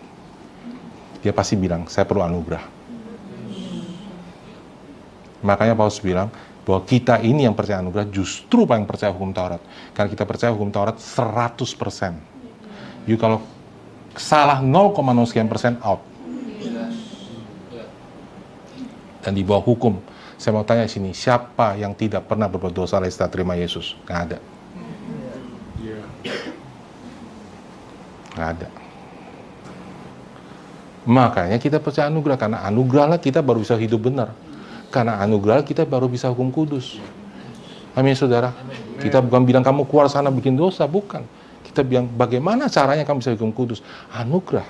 Dia pasti bilang, saya perlu anugerah. Makanya Paulus bilang, bahwa kita ini yang percaya anugerah justru paling percaya hukum Taurat. Karena kita percaya hukum Taurat 100%. Jadi kalau salah 0,0% out. Dan di bawah hukum, saya mau tanya di sini, siapa yang tidak pernah berbuat dosa lagi setelah terima Yesus? Nggak ada. Nggak ada. Makanya kita percaya anugerah, karena anugerah lah kita baru bisa hidup benar. Karena anugerah kita baru bisa hukum kudus. Amin, saudara. Kita bukan bilang kamu keluar sana bikin dosa, bukan. Kita bilang bagaimana caranya kamu bisa hukum kudus? Anugerah.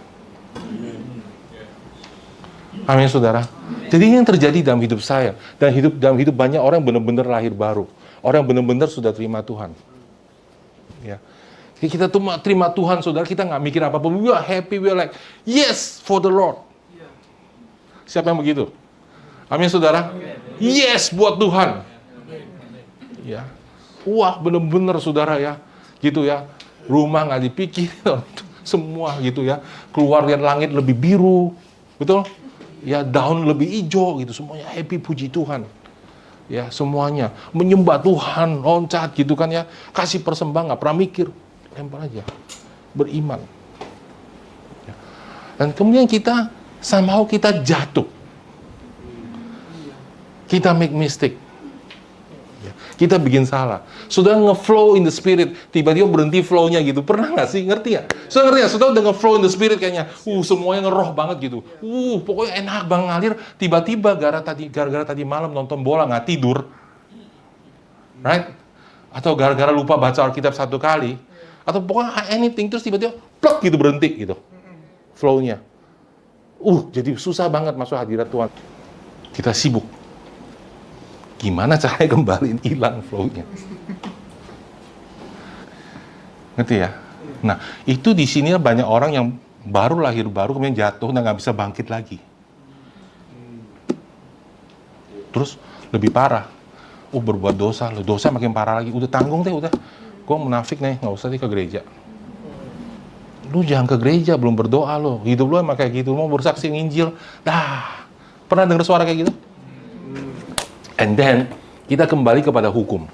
Amin, saudara. Jadi ini yang terjadi dalam hidup saya, dan dalam hidup banyak orang yang benar-benar lahir baru, orang yang benar-benar sudah terima Tuhan. Ya. Jadi kita tuh terima Tuhan, saudara, kita nggak mikir apa-apa. We are happy, we are like, yes, for the Lord. Siapa yang begitu? Amin, saudara. Yes, buat Tuhan. Ya. Wah, benar-benar, saudara, ya. Gitu ya. Rumah nggak dipikir, semua gitu ya. Keluar lihat langit lebih biru, betul? Ya, daun lebih hijau gitu, semuanya happy, puji Tuhan. Ya, semuanya menyembah Tuhan, loncat gitu kan ya. Kasih persembahan, nggak pernah mikir, lempar aja, beriman. Ya. Dan kemudian kita somehow kita jatuh. Kita make mistake. Ya. Kita bikin salah. Saudara nge-flow in the spirit, tiba-tiba berhenti flow-nya gitu. Pernah nggak sih? Ngerti ya? Saudara ngerti ya? Saudara udah nge-flow in the spirit kayaknya. Semuanya ngeroh banget gitu. Pokoknya enak banget ngalir. Tiba-tiba gara-gara tadi malam nonton bola nggak tidur. Right? Atau gara-gara lupa baca Alkitab 1 kali. Atau pokoknya anything, terus tiba-tiba plak gitu berhenti gitu. Flow-nya. Jadi susah banget masuk hadirat Tuhan. Kita sibuk. Gimana caranya kembaliin hilang flow-nya? Ngerti ya? Nah, itu di sini banyak orang yang baru lahir baru, kemudian jatuh dan nggak bisa bangkit lagi. Terus lebih parah. Berbuat dosa, dosa makin parah lagi. Udah tanggung deh, udah. Gue munafik nih, nggak usah deh ke gereja. Lu jangan ke gereja, belum berdoa lo. Hidup lu emang kayak gitu, lu mau bersaksi nginjil. Pernah dengar suara kayak gitu? And then, kita kembali kepada hukum.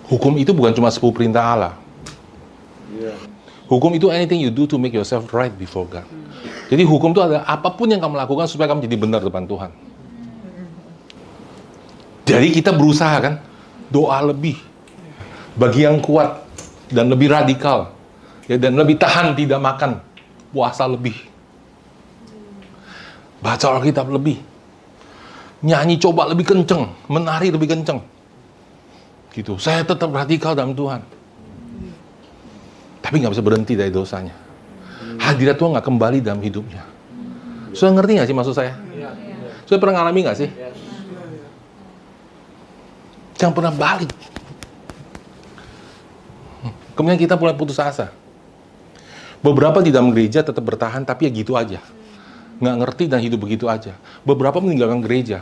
Hukum itu bukan cuma 10 perintah Allah. Hukum itu anything you do to make yourself right before God. Jadi hukum itu adalah apapun yang kamu lakukan supaya kamu jadi benar depan Tuhan. Jadi kita berusaha kan, doa lebih. Bagi yang kuat dan lebih radikal. Dan lebih tahan tidak makan. Puasa lebih. Baca Alkitab lebih. Nyanyi coba lebih kenceng, menari lebih kenceng. Gitu. Saya tetap radikal dalam Tuhan. Tapi nggak bisa berhenti dari dosanya. Hadirat Tuhan nggak kembali dalam hidupnya. Sudah ngerti nggak sih maksud saya? Sudah pernah ngalami nggak sih? Jangan pernah balik. Kemudian kita mulai putus asa. Beberapa di dalam gereja tetap bertahan, tapi ya gitu aja. Nggak ngerti dan hidup begitu aja. Beberapa meninggalkan gereja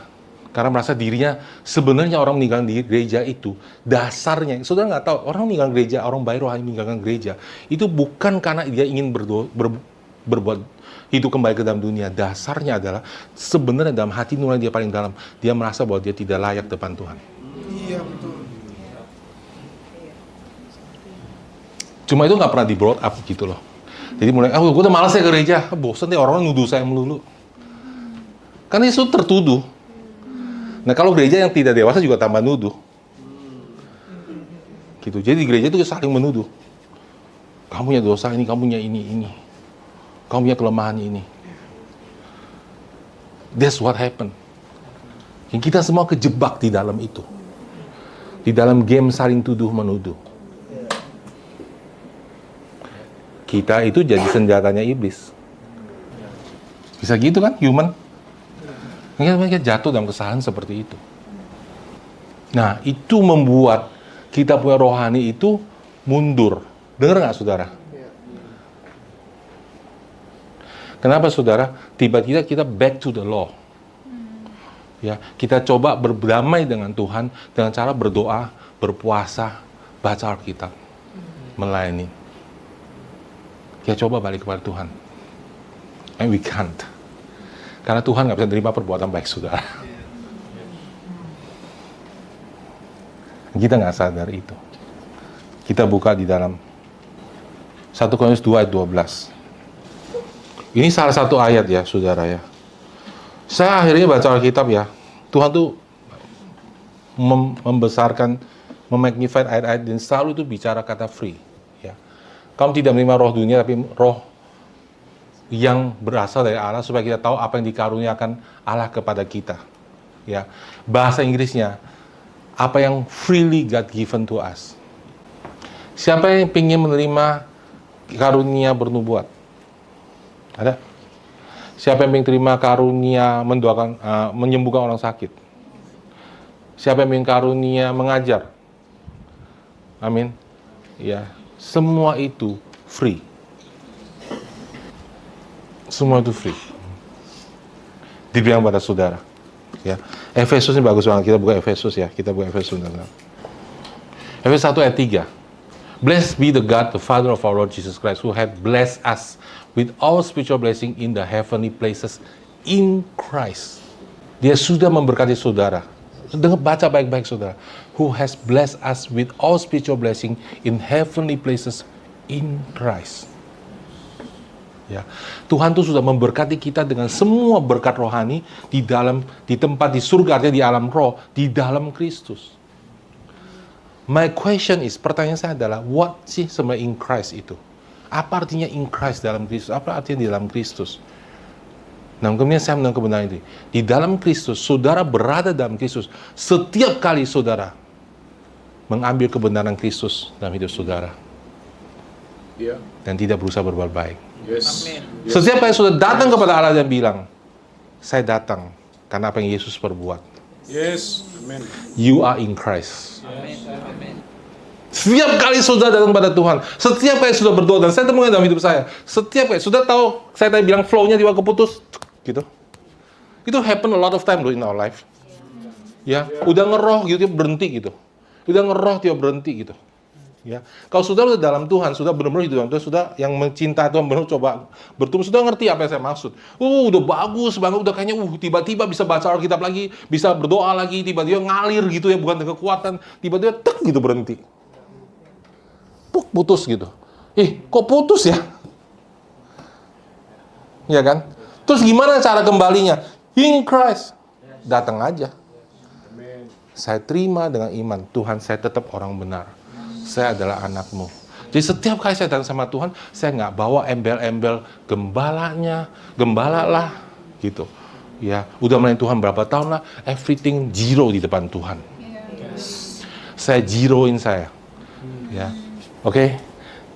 karena merasa dirinya sebenarnya orang meninggalkan di gereja itu dasarnya, saudara nggak tahu, orang meninggalkan gereja, orang baik rohani meninggalkan gereja itu bukan karena dia ingin berbuat hidup kembali ke dalam dunia. Dasarnya adalah sebenarnya dalam hati nurani dia paling dalam, dia merasa bahwa dia tidak layak depan Tuhan. Iya, betul. Cuma itu nggak pernah di brought up gitu loh. Jadi mulai, gue udah malas ya ke gereja, bosan deh orang nuduh saya melulu. Kan itu tertuduh. Nah kalau gereja yang tidak dewasa juga tambah nuduh. Gitu. Jadi di gereja itu saling menuduh. Kamu punya dosa ini, kamu punya ini. Kamu punya kelemahan ini. That's what happened. Yang kita semua kejebak di dalam itu. Di dalam game saling tuduh menuduh. Kita itu jadi senjatanya iblis. Bisa gitu kan, human? Kita jatuh dalam kesalahan seperti itu. Nah, itu membuat kita punya rohani itu mundur. Dengar nggak, saudara? Kenapa, saudara? Tiba-tiba kita back to the law. Ya, kita coba berdamai dengan Tuhan dengan cara berdoa, berpuasa, baca Alkitab, melayani. Kita coba balik kepada Tuhan. And we can't. Karena Tuhan nggak bisa terima perbuatan baik saudara. Kita nggak sadar itu. Kita buka di dalam 1 Korintus 2 ayat 12. Ini salah satu ayat ya saudara ya. Saya akhirnya baca Alkitab ya. Tuhan tuh membesarkan, memagnify ayat-ayat dan selalu itu bicara kata free. Ya. Kamu tidak menerima roh dunia, tapi roh yang berasal dari Allah supaya kita tahu apa yang dikaruniakan Allah kepada kita. Ya. Bahasa Inggrisnya, apa yang freely God given to us. Siapa yang ingin menerima karunia bernubuat? Ada? Siapa yang ingin terima karunia mendoakan, menyembuhkan orang sakit? Siapa yang ingin karunia mengajar? Amin. Ya. Semua itu free. Semua itu free. Dibilang pada saudara. Ya. Efesus ini bagus banget. Kita buka Efesus ya. Kita buka Efesus. Efesus 1 ayat 3. Blessed be the God, the Father of our Lord Jesus Christ, who hath blessed us with all spiritual blessing in the heavenly places in Christ. Dia sudah memberkati saudara. Dengar, baca baik-baik saudara. Who has blessed us with all spiritual blessing in heavenly places in Christ. Ya, Tuhan tuh sudah memberkati kita dengan semua berkat rohani di tempat di surga, artinya di alam roh, di dalam Kristus. My question is, pertanyaan saya adalah, what sih sebenarnya in Christ itu? Apa artinya in Christ dalam Kristus? Apa artinya di dalam Kristus? Nah, kemudian saya menang kebenaran itu. Di dalam Kristus, saudara berada dalam Kristus. Setiap kali saudara mengambil kebenaran Kristus dalam hidup saudara. Dan tidak berusaha berbuat baik. Amin. Setiap kali saudara datang kepada Allah dan bilang, saya datang karena apa yang Yesus perbuat. Yes. Amen. You are in Christ. Setiap kali saudara datang pada Tuhan, setiap kali sudah berdoa, dan saya temukan dalam hidup saya, setiap kali, sudah tahu, saya tadi bilang flow-nya tiba keputus, gitu. Itu happen a lot of time in our life. Ya, udah ngeroh gitu, dia berhenti gitu. Udah ngeroh, dia berhenti gitu. Ya, kalau sudah dalam Tuhan, sudah benar-benar hidup dalam Tuhan, sudah yang mencinta Tuhan, benar coba bertumbuh, sudah ngerti apa yang saya maksud. Udah bagus banget, udah kayaknya tiba-tiba bisa baca Alkitab lagi, bisa berdoa lagi, tiba-tiba ngalir gitu ya, bukan dengan kekuatan, tiba-tiba tek gitu berhenti. Putus gitu. Kok putus ya? Ya kan? Terus gimana cara kembalinya? In Christ. Datang aja. Saya terima dengan iman, Tuhan saya tetap orang benar. Saya adalah anakmu. Jadi setiap kali saya datang sama Tuhan, saya nggak bawa embel-embel gembala lah, gitu. Ya, udah melayani Tuhan berapa tahun lah, everything zero di depan Tuhan. Saya zeroin saya. Ya, oke?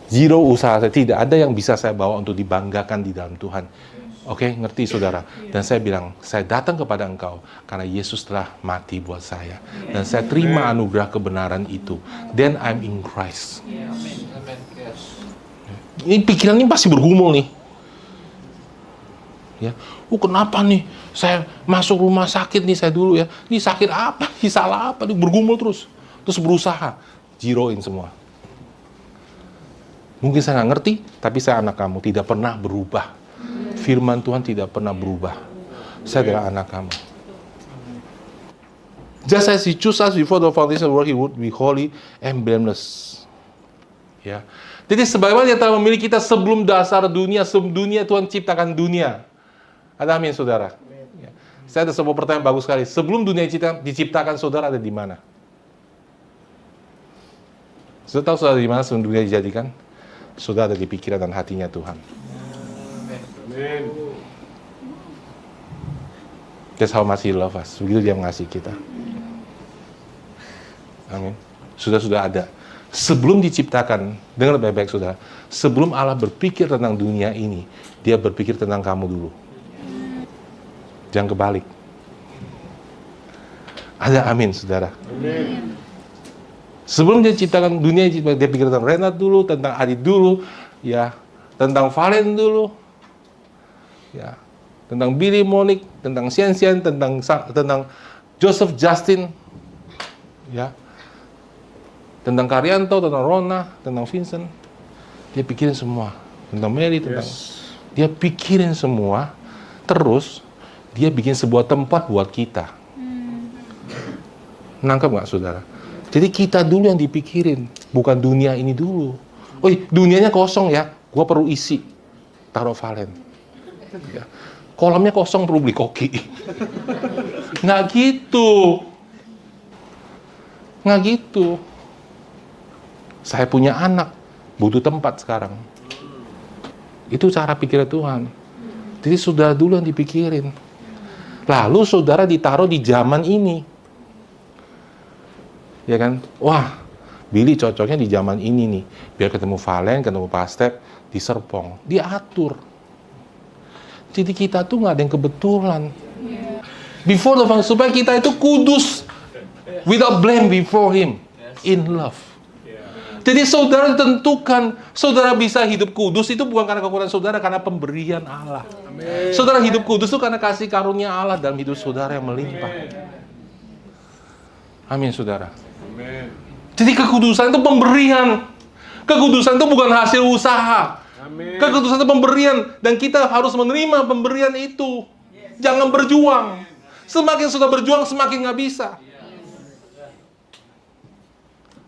Zero usaha saya, tidak ada yang bisa saya bawa untuk dibanggakan di dalam Tuhan. Oke, ngerti saudara? Dan saya bilang, saya datang kepada engkau karena Yesus telah mati buat saya. Dan saya terima anugerah kebenaran itu. Then I'm in Christ. Ini pikiran ini pasti bergumul nih. Ya, kenapa nih? Saya masuk rumah sakit nih saya dulu ya. Ini sakit apa? Ini salah apa? Ini bergumul terus. Terus berusaha. Zeroin semua. Mungkin saya nggak ngerti, tapi saya anak kamu. Tidak pernah berubah. Firman Tuhan tidak pernah berubah. Saya adalah anak kamu. Just as He chose us before the foundation of the world, He would be holy and blameless. Ya. Jadi sebagaimana Dia telah memilih kita sebelum dasar dunia, sebelum dunia Tuhan ciptakan dunia. Ada amin, saudara? Ya. Saya ada sebuah pertanyaan bagus sekali. Sebelum dunia diciptakan, saudara ada di mana? Saudara tahu saudara di mana sebelum dunia dijadikan? Saudara ada di pikiran dan hatinya Tuhan. Amen. That's how much He love us. Begitu Dia mengasihi kita. Amin. Sudah ada. Sebelum diciptakan, dengar baik-baik saudara. Sebelum Allah berpikir tentang dunia ini, Dia berpikir tentang kamu dulu. Jangan kebalik. Ada amin, saudara. Amen. Sebelum Dia ciptakan dunia, Dia pikir tentang Renat dulu, tentang Adit dulu, ya, tentang Valen dulu. Ya, tentang Billy Monique, tentang Sian, tentang Joseph Justin, ya, tentang Karyanto, tentang Rona, tentang Vincent. Dia pikirin semua, tentang Mary, dia pikirin semua. Terus Dia bikin sebuah tempat buat kita. Nangkep nggak, saudara? Jadi kita dulu yang dipikirin, bukan dunia ini dulu. Dunianya kosong ya, gua perlu isi, taruh Valen. Ya. Kolamnya kosong, perlu beli koki. Nggak gitu. Saya punya anak, butuh tempat sekarang. Itu cara pikir Tuhan. Jadi saudara dulu yang dipikirin. Lalu saudara ditaruh di zaman ini. Ya kan? Wah, Billy cocoknya di zaman ini nih. Biar ketemu Valen, ketemu Pastep, di Serpong. Diatur. Jadi kita tuh nggak ada yang kebetulan. Before the Father, supaya kita itu kudus, without blame before Him, in love. Jadi saudara tentukan, saudara bisa hidup kudus itu bukan karena kekuatan saudara, karena pemberian Allah. Amen. Saudara hidup kudus itu karena kasih karunia Allah dalam hidup saudara yang melimpah. Amin, saudara. Amen. Jadi kekudusan itu pemberian. Kekudusan itu bukan hasil usaha. Amen. Kekudusan itu pemberian, dan kita harus menerima pemberian itu. Jangan berjuang. Semakin sudah berjuang, semakin nggak bisa.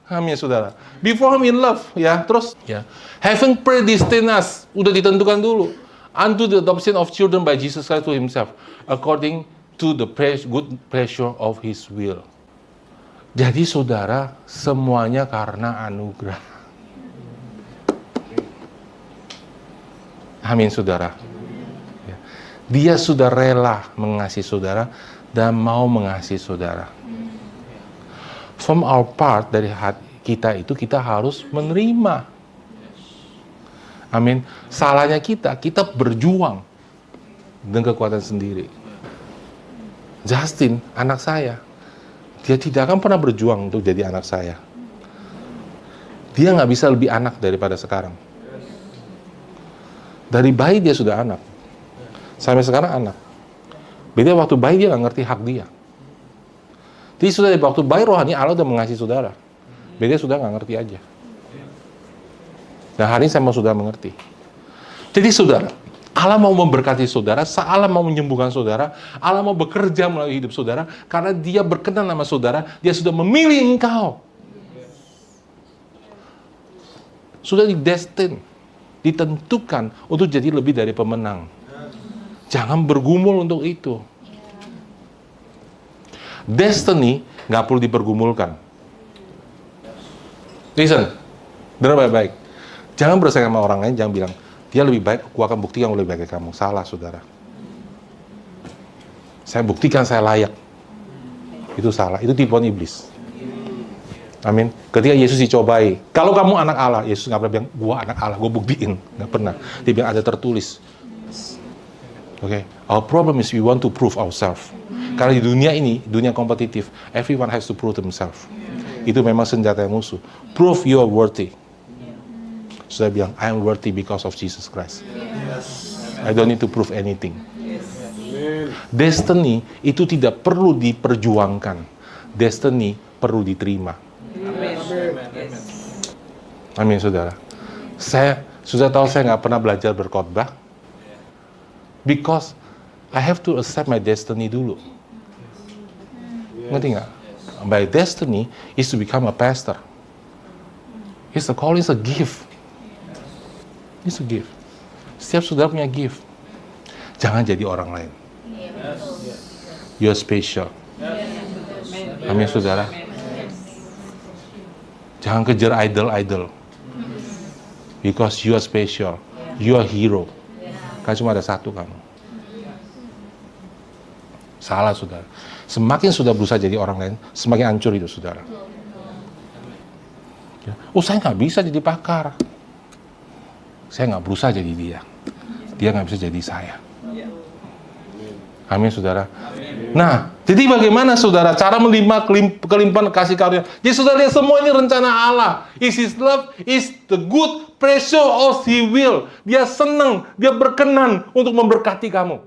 Amin, saudara. Before I'm in love, ya. Terus, ya. Having predestined us, udah ditentukan dulu. unto the adoption of children by Jesus Christ to himself, according to the good pleasure of his will. Jadi saudara, semuanya karena anugerah. Amin saudara. Dia sudah rela mengasihi saudara dan mau mengasihi saudara. From our part, dari hati kita itu kita harus menerima. Amin. Salahnya kita berjuang dengan kekuatan sendiri. Justin, anak saya, dia tidak akan pernah berjuang untuk jadi anak saya. Dia nggak bisa lebih anak daripada sekarang. Dari bayi dia sudah anak. Sampai sekarang anak. Beda waktu bayi dia nggak ngerti hak dia. Jadi sudah dari waktu bayi rohani Allah udah mengasihi saudara. Beda sudah nggak ngerti aja. Dan hari ini saya mau sudah mengerti. Jadi saudara, Allah mau memberkati saudara, Allah mau menyembuhkan saudara, Allah mau bekerja melalui hidup saudara, karena dia berkenan sama saudara, dia sudah memilih engkau. Sudah ditentukan untuk jadi lebih dari pemenang. Jangan bergumul untuk itu. Destiny nggak perlu dipergumulkan. Listen, dengar baik-baik. Jangan bersaing sama orang lain, jangan bilang, dia lebih baik, aku akan buktikan lebih baik dari kamu. Salah, saudara. Saya buktikan saya layak. Itu salah, itu tipuan iblis. Amin. Ketika Yesus dicobai, kalau kamu anak Allah, Yesus nggak pernah bilang, gua anak Allah, gua buktiin. Nggak pernah. Dia bilang ada tertulis. Okay. Our problem is we want to prove ourselves. Karena di dunia ini, dunia kompetitif, everyone has to prove themselves. Itu memang senjata musuh. Prove you are worthy. Sudah bilang, I am worthy because of Jesus Christ. I don't need to prove anything. Destiny itu tidak perlu diperjuangkan. Destiny perlu diterima. Amin, saudara. Saya sudah tahu saya nggak pernah belajar berkhotbah. Because I have to accept my destiny dulu. Ngerti nggak? My destiny is to become a pastor. It's a call, it's a gift. It's a gift. Setiap saudara punya gift. Jangan jadi orang lain. You are special. Amin, saudara. Jangan kejar idol-idol. Because you are special. You are hero. Kan cuma ada satu kamu. Salah, saudara. Semakin sudah berusaha jadi orang lain, semakin hancur itu, saudara. Oh, saya nggak bisa jadi pakar. Saya nggak berusaha jadi dia. Dia nggak bisa jadi saya. Amin, saudara. Nah, jadi bagaimana, saudara, cara menerima kelimpahan kasih karunia? Jadi, saudara lihat semua ini rencana Allah. Is His love, is the good pleasure of His will. Dia senang, dia berkenan untuk memberkati kamu.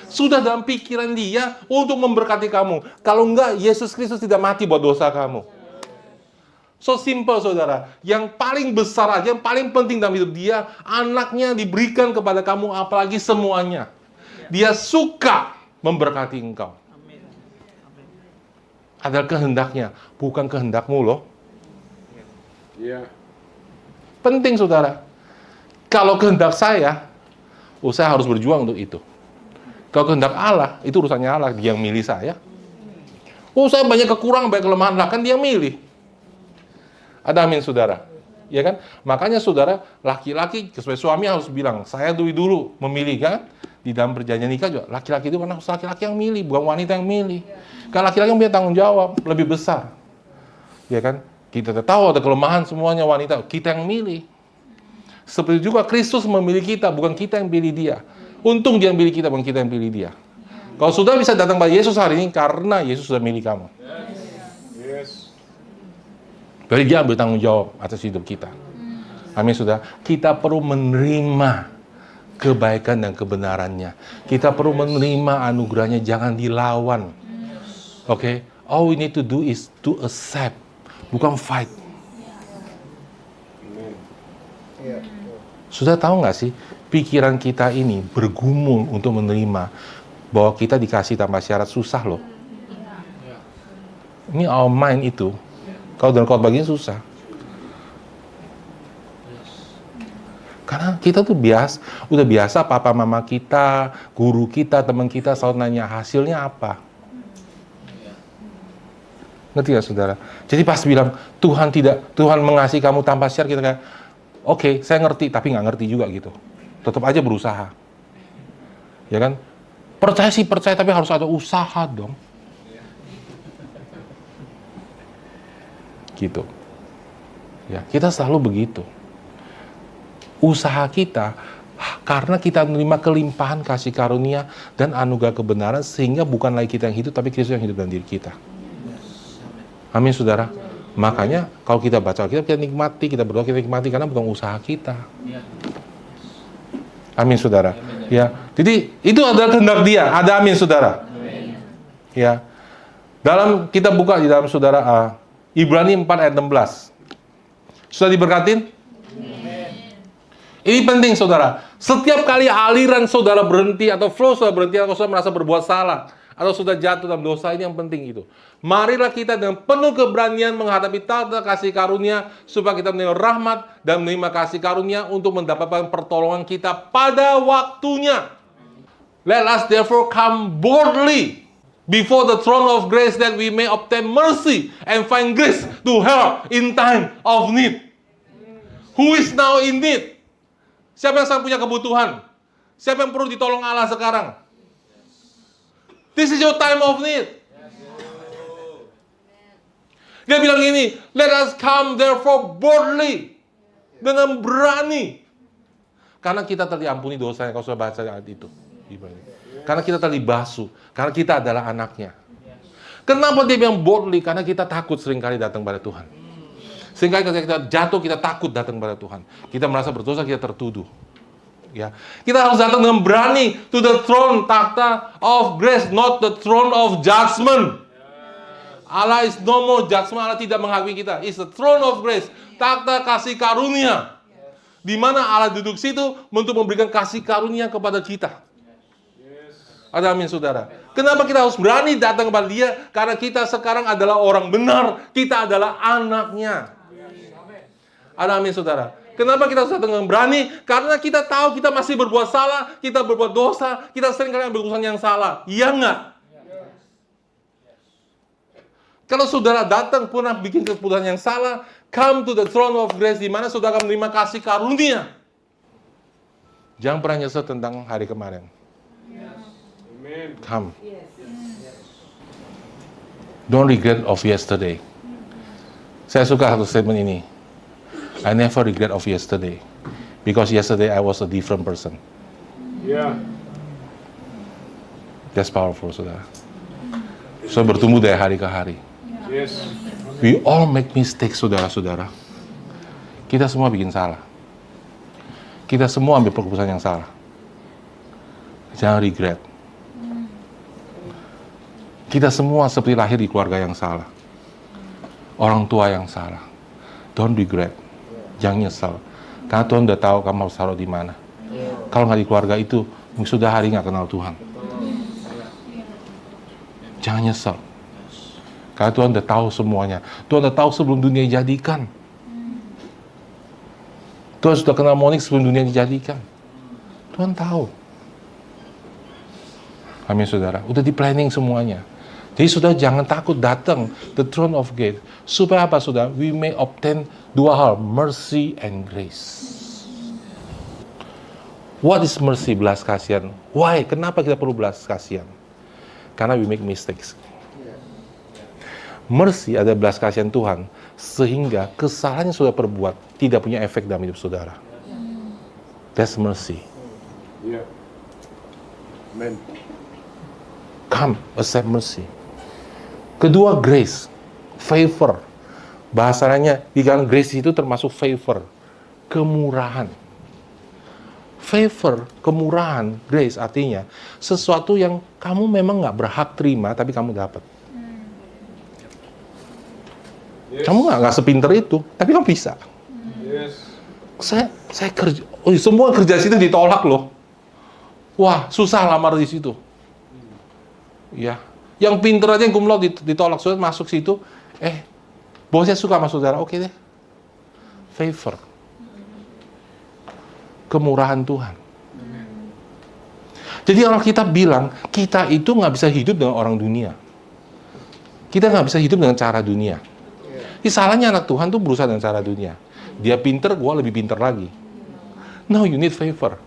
Sudah dalam pikiran dia untuk memberkati kamu. Kalau enggak, Yesus Kristus tidak mati buat dosa kamu. So simple, saudara. Yang paling besar aja, yang paling penting dalam hidup dia, anaknya diberikan kepada kamu, apalagi semuanya. Dia suka memberkati engkau. Adalah kehendaknya, bukan kehendakmu loh. Penting, saudara. Kalau kehendak saya harus berjuang untuk itu. Kalau kehendak Allah, itu urusannya Allah. Dia yang milih saya. Saya banyak kekurangan, banyak kelemahan. Lah kan dia yang milih. Ada amin, saudara. Ya kan? Makanya, saudara, laki-laki sebagai suami harus bilang, saya dulu memilih, kan? Di dalam perjanjian nikah juga, laki-laki itu karena laki-laki yang milih, bukan wanita yang milih. Karena laki-laki yang punya tanggung jawab lebih besar. Ya kan? Kita tahu ada kelemahan semuanya wanita, kita yang milih. Seperti juga Kristus memilih kita, bukan kita yang pilih dia. Untung dia yang pilih kita, bukan kita yang pilih dia. Kalau sudah bisa datang pada Yesus hari ini, karena Yesus sudah milih kamu. Jadi dia ambil tanggung jawab atas hidup kita. Amin, sudah. Kita perlu menerima kebaikan dan kebenarannya. Kita perlu menerima anugerahnya, jangan dilawan. Oke? All we need to do is to accept, bukan fight. Sudah tahu nggak sih, pikiran kita ini bergumul untuk menerima bahwa kita dikasih tanpa syarat, susah loh. Ini our mind itu, kalau dalam khotbah begini susah. Karena kita tuh udah biasa papa mama kita, guru kita, teman kita selalu nanya hasilnya apa. Ngerti gak saudara? Jadi pas bilang Tuhan mengasihi kamu tanpa syarat, kita kayak, oke, saya ngerti, tapi nggak ngerti juga gitu. Tetap aja berusaha. Ya kan? Percaya sih percaya, tapi harus ada usaha dong. Gitu. Ya, kita selalu begitu. Usaha kita, karena kita menerima kelimpahan kasih karunia dan anugerah kebenaran, sehingga bukan lagi kita yang hidup, tapi Kristus yang hidup dalam diri kita. Amin, saudara. Makanya kalau kita baca Alkitab, kita nikmati, kita berdoa, kita nikmati, karena bukan usaha kita. Amin, saudara. Ya, jadi itu adalah kehendak Dia. Ada amin, saudara. Ya, dalam kita buka di dalam saudara Ibrani 4 ayat 16. Sudah diberkatin? Ini penting, saudara. Setiap kali aliran saudara berhenti atau flow saudara berhenti, atau saudara merasa berbuat salah, atau sudah jatuh dalam dosa, ini yang penting itu. Marilah kita dengan penuh keberanian menghadapi tahta kasih karunia, supaya kita menerima rahmat dan menerima kasih karunia untuk mendapatkan pertolongan kita pada waktunya. Let us therefore come boldly before the throne of grace, that we may obtain mercy and find grace to help in time of need. Who is now in need? Siapa yang sedang punya kebutuhan? Siapa yang perlu ditolong Allah sekarang? This is your time of need. Dia bilang ini, let us come therefore boldly. Dengan berani. Karena kita telah diampuni dosanya, kalau sudah baca ayat itu. Karena kita telah dibasuh. Karena kita adalah anaknya. Kenapa dia bilang boldly? Karena kita takut seringkali datang pada Tuhan. Sehingga ketika kita jatuh, kita takut datang pada Tuhan. Kita merasa berdosa, kita tertuduh. Ya, kita harus datang dengan berani to the throne, takhta of grace, not the throne of judgment. Allah is no more judgment. Allah tidak menghakimi kita. It's the throne of grace, takhta kasih karunia, di mana Allah duduk situ untuk memberikan kasih karunia kepada kita. Ada amin, saudara. Kenapa kita harus berani datang kepada Dia? Karena kita sekarang adalah orang benar. Kita adalah anaknya. Ada amin, saudara. Kenapa kita harus datang dengan berani? Karena kita tahu kita masih berbuat salah, kita berbuat dosa, kita sering kali ambil keputusan yang salah. Iya nggak? Kalau saudara datang pernah bikin keputusan yang salah, come to the throne of grace, di mana saudara akan menerima kasih karunia. Jangan pernah nyesel tentang hari kemarin. Come. Don't regret of yesterday. Saya suka satu statement ini. I never regret of yesterday, because yesterday I was a different person. Yeah. That's powerful, saudara. So bertumbuh dari hari ke hari. Yes. We all make mistakes, saudara-saudara. Kita semua bikin salah. Kita semua ambil keputusan yang salah. Jangan regret. Kita semua seperti lahir di keluarga yang salah. Orang tua yang salah. Don't regret. Jangan nyesal. Karena Tuhan udah tahu kamu harus taruh di mana. Kalau nggak di keluarga itu, sudah hari nggak kenal Tuhan. Jangan nyesal. Karena Tuhan udah tahu semuanya. Tuhan udah tahu sebelum dunia dijadikan. Tuhan sudah kenal Monik sebelum dunia dijadikan. Tuhan tahu. Amin, saudara. Udah di planning semuanya. Jadi saudara jangan takut datang the throne of grace. Supaya apa, saudara? We may obtain dua hal, mercy and grace. What is mercy, belas kasihan? Why? Kenapa kita perlu belas kasihan? Karena we make mistakes. Mercy adalah belas kasihan Tuhan, sehingga kesalahan yang sudah perbuat tidak punya efek dalam hidup saudara. That's mercy. Yeah. Amen. Come, accept mercy. Kedua, grace, favor. Bahasanya di dalam grace itu termasuk favor, kemurahan. Favor, kemurahan, grace artinya sesuatu yang kamu memang nggak berhak terima, tapi kamu dapat. Yes. Kamu nggak sepinter itu, tapi kamu bisa. Yes. Saya kerja, semua kerja situ ditolak loh. Wah, susah lamar di situ. Ya, yang pinter aja yang cum laude ditolak, sudah masuk situ. Bosnya suka sama saudara, oke deh. Favor. kemurahan Tuhan. Jadi Alkitab bilang, kita itu nggak bisa hidup dengan orang dunia. Kita nggak bisa hidup dengan cara dunia. Ini salahnya anak Tuhan tuh berusaha dengan cara dunia. Dia pinter, gua lebih pinter lagi. No, you need favor.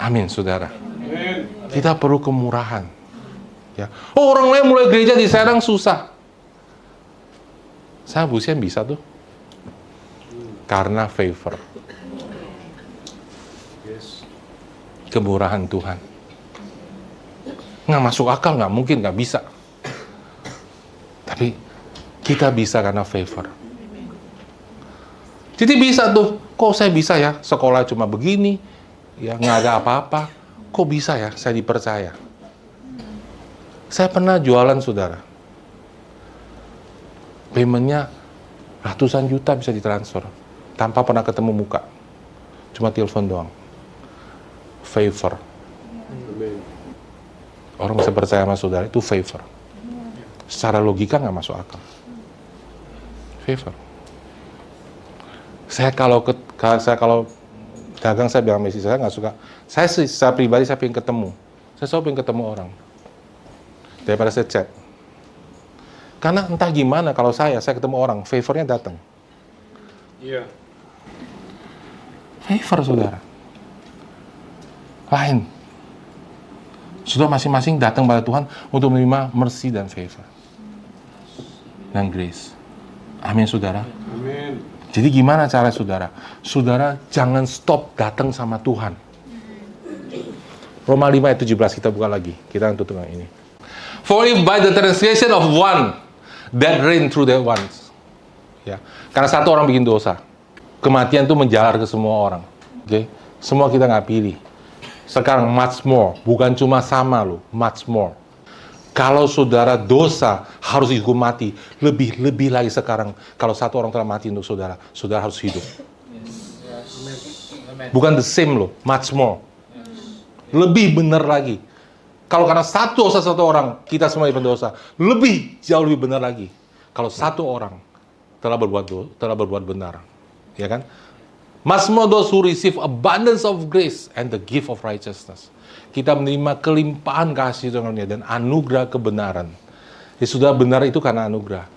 Amin, saudara. Amen. Kita perlu kemurahan. Ya. Oh, orang lain mulai gereja di Serang susah. Saya Busian bisa tuh. Karena favor. Yes. Kemurahan Tuhan. Nggak masuk akal, nggak mungkin, nggak bisa. Tapi kita bisa karena favor. Jadi bisa tuh, kok saya bisa ya, sekolah cuma begini, ya nggak ada apa-apa. Kok bisa ya, saya dipercaya. Saya pernah jualan, saudara. Paymentnya ratusan juta bisa ditransfer. Tanpa pernah ketemu muka. Cuma telepon doang. Favor. Amen. Orang bisa percaya sama saudara, itu favor. Secara logika nggak masuk akal. Favor. Saya kalau dagang, saya bilang Messi, saya nggak suka. Saya pribadi, saya pengen ketemu. Saya selalu pengen ketemu orang. Daripada saya chat. Karena entah gimana, kalau saya ketemu orang, favornya datang. Iya. Favor, saudara. Lain. Sudah masing-masing datang pada Tuhan untuk menerima mercy dan favor. Dan grace. Amin, saudara. Amin. Jadi gimana cara saudara? Saudara jangan stop datang sama Tuhan. Roma 5 ayat 17 kita buka lagi. Kita akan tutup yang ini. For if by the transgression of one, that reign through that one. Ya, karena satu orang bikin dosa, kematian itu menjalar ke semua orang. Oke, semua kita nggak pilih. Sekarang much more, bukan cuma sama lo, much more. Kalau saudara dosa harus dihukum mati, lebih lagi sekarang. Kalau satu orang telah mati untuk saudara, saudara harus hidup. Bukan the same loh, much more. Lebih benar lagi. Kalau karena satu orang, kita semua pendosa, jauh lebih benar lagi. Kalau satu orang telah berbuat benar, ya kan? Much more those who receive abundance of grace and the gift of righteousness. Kita menerima kelimpahan kasih Tuhan dan anugerah kebenaran. Ya sudah, benar itu karena anugerah.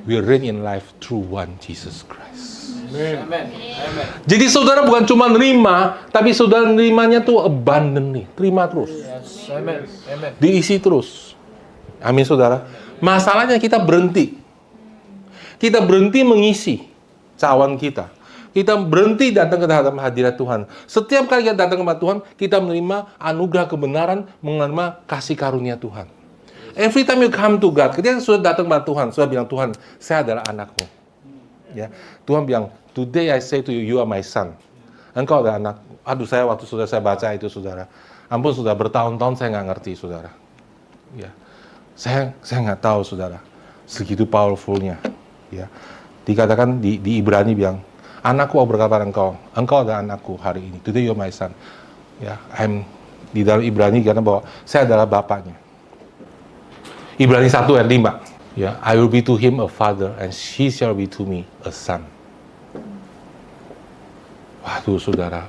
We reign in life through one Jesus Christ. Amen. Jadi saudara bukan cuma nerima, tapi saudara nerimanya tuh abundantly. Terima terus. Amen. Diisi terus. Amin, saudara. Masalahnya kita berhenti. Kita berhenti mengisi cawan kita. Kita berhenti datang ke dalam hadirat Tuhan. Setiap kali kita datang kepada Tuhan, kita menerima anugerah kebenaran, menerima kasih karunia Tuhan. Every time you come to God, ketika sudah datang kepada Tuhan, sudah bilang, Tuhan, saya adalah anakmu. Ya, Tuhan bilang, today I say to you, you are my son. Engkau adalah anak. Aduh, waktu sudah saya baca itu, saudara. Ampun, sudah bertahun-tahun saya nggak ngerti, saudara. Ya, saya nggak tahu, saudara. Segitu powerfulnya. Ya, dikatakan di Ibrani bilang, anakku berkata engkau adalah anakku hari ini. Today you are my son. Ya, di dalam Ibrani karena bahwa saya adalah bapaknya. Ibrani 1 ayat 5. Ya, I will be to him a father and she shall be to me a son. Waduh, saudara.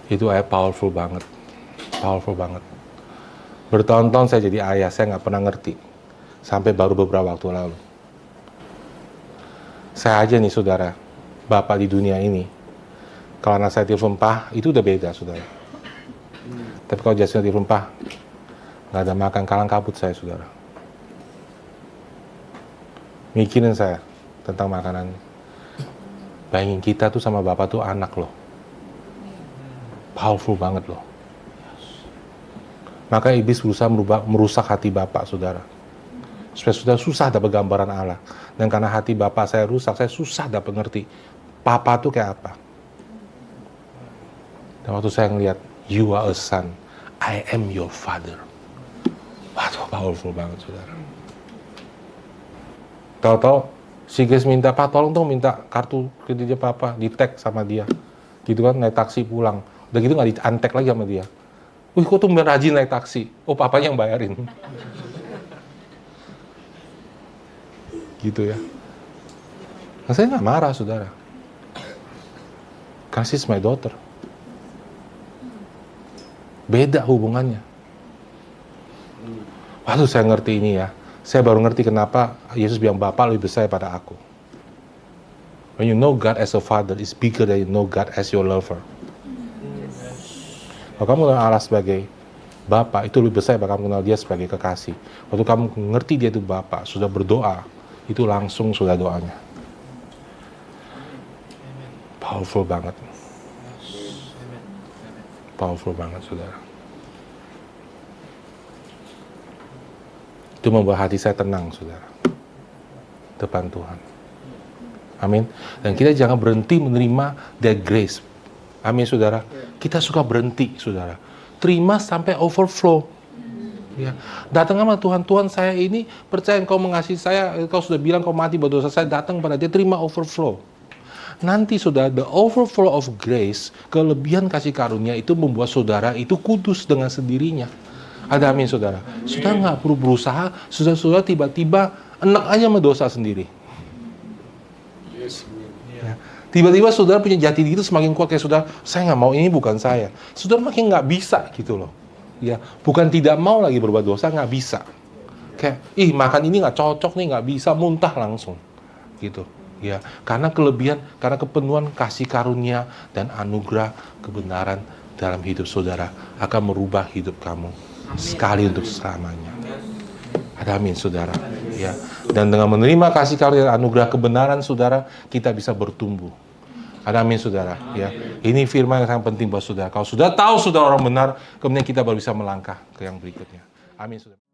Itu ayat powerful banget. Powerful banget. Bertahun-tahun saya jadi ayah, saya nggak pernah ngerti. Sampai baru beberapa waktu lalu. Saya aja nih, saudara, bapak di dunia ini. Kalau anak saya telepon Pak, itu udah beda, saudara. Tapi kalau Jasmine telepon Pak, nggak ada makan, kalang kabut saya, saudara. Mikirin saya tentang makanan. Bayangin kita tuh sama bapak tuh anak loh. Powerful banget loh. Maka iblis berusaha merusak hati bapak, saudara. Supaya sudah susah dapat gambaran Allah. Dan karena hati bapak saya rusak, saya susah dapat ngerti papa tuh kayak apa. Dan waktu saya ngeliat, you are a son, I am your father. Waduh, powerful banget, saudara. Tahu-tahu si guys minta, Pak tolong dong minta kartu kreditnya papa, di tag sama dia. Gitu kan, naik taksi pulang. Udah gitu nggak di-untek lagi sama dia. Wih, kok tuh rajin naik taksi? Oh, papanya yang bayarin. Gitu ya. Nah, saya nggak marah, saudara. Karena she's my daughter. Beda hubungannya. Waktu saya ngerti ini ya, saya baru ngerti kenapa Yesus bilang Bapa lebih besar pada aku. When you know God as a father, it's bigger than you know God as your lover. Kalau kamu kenal Allah sebagai Bapa, itu lebih besar daripada kamu kenal dia sebagai kekasih. Waktu kamu ngerti dia itu Bapa, sudah berdoa, itu langsung sudah doanya. Powerful banget. Powerful banget, saudara. Itu membuat hati saya tenang, saudara. Depan Tuhan. Amin. Dan kita jangan berhenti menerima that grace. Amin, saudara. Kita suka berhenti, saudara. Terima sampai overflow. Ya. Datang sama Tuhan. Tuhan, saya ini percaya Engkau mengasihi saya. Engkau sudah bilang Kau mati buat dosa saya. Datang pada dia, terima overflow. Nanti saudara, the overflow of grace, kelebihan kasih karunia itu membuat saudara itu kudus dengan sendirinya. Ada amin, saudara. Saudara nggak perlu berusaha, saudara tiba-tiba enak aja sama dosa sendiri. Yes. Ya. Tiba-tiba saudara punya jati diri itu semakin kuat kayak saudara, saya nggak mau, ini bukan saya. Saudara makin nggak bisa gitu loh. Ya, bukan tidak mau lagi berbuat dosa, nggak bisa. Kayak, makan ini nggak cocok nih, nggak bisa, muntah langsung. Gitu. Ya, karena kelebihan, karena kepenuhan kasih karunia dan anugerah kebenaran dalam hidup saudara akan merubah hidup kamu sekali untuk selamanya. Ada amin, saudara. Ya, dan dengan menerima kasih karunia dan anugerah kebenaran saudara, kita bisa bertumbuh. Ada amin, saudara. Ya, ini firman yang sangat penting buat saudara. Kalau sudah tahu saudara orang benar, kemudian kita baru bisa melangkah ke yang berikutnya. Amin, saudara.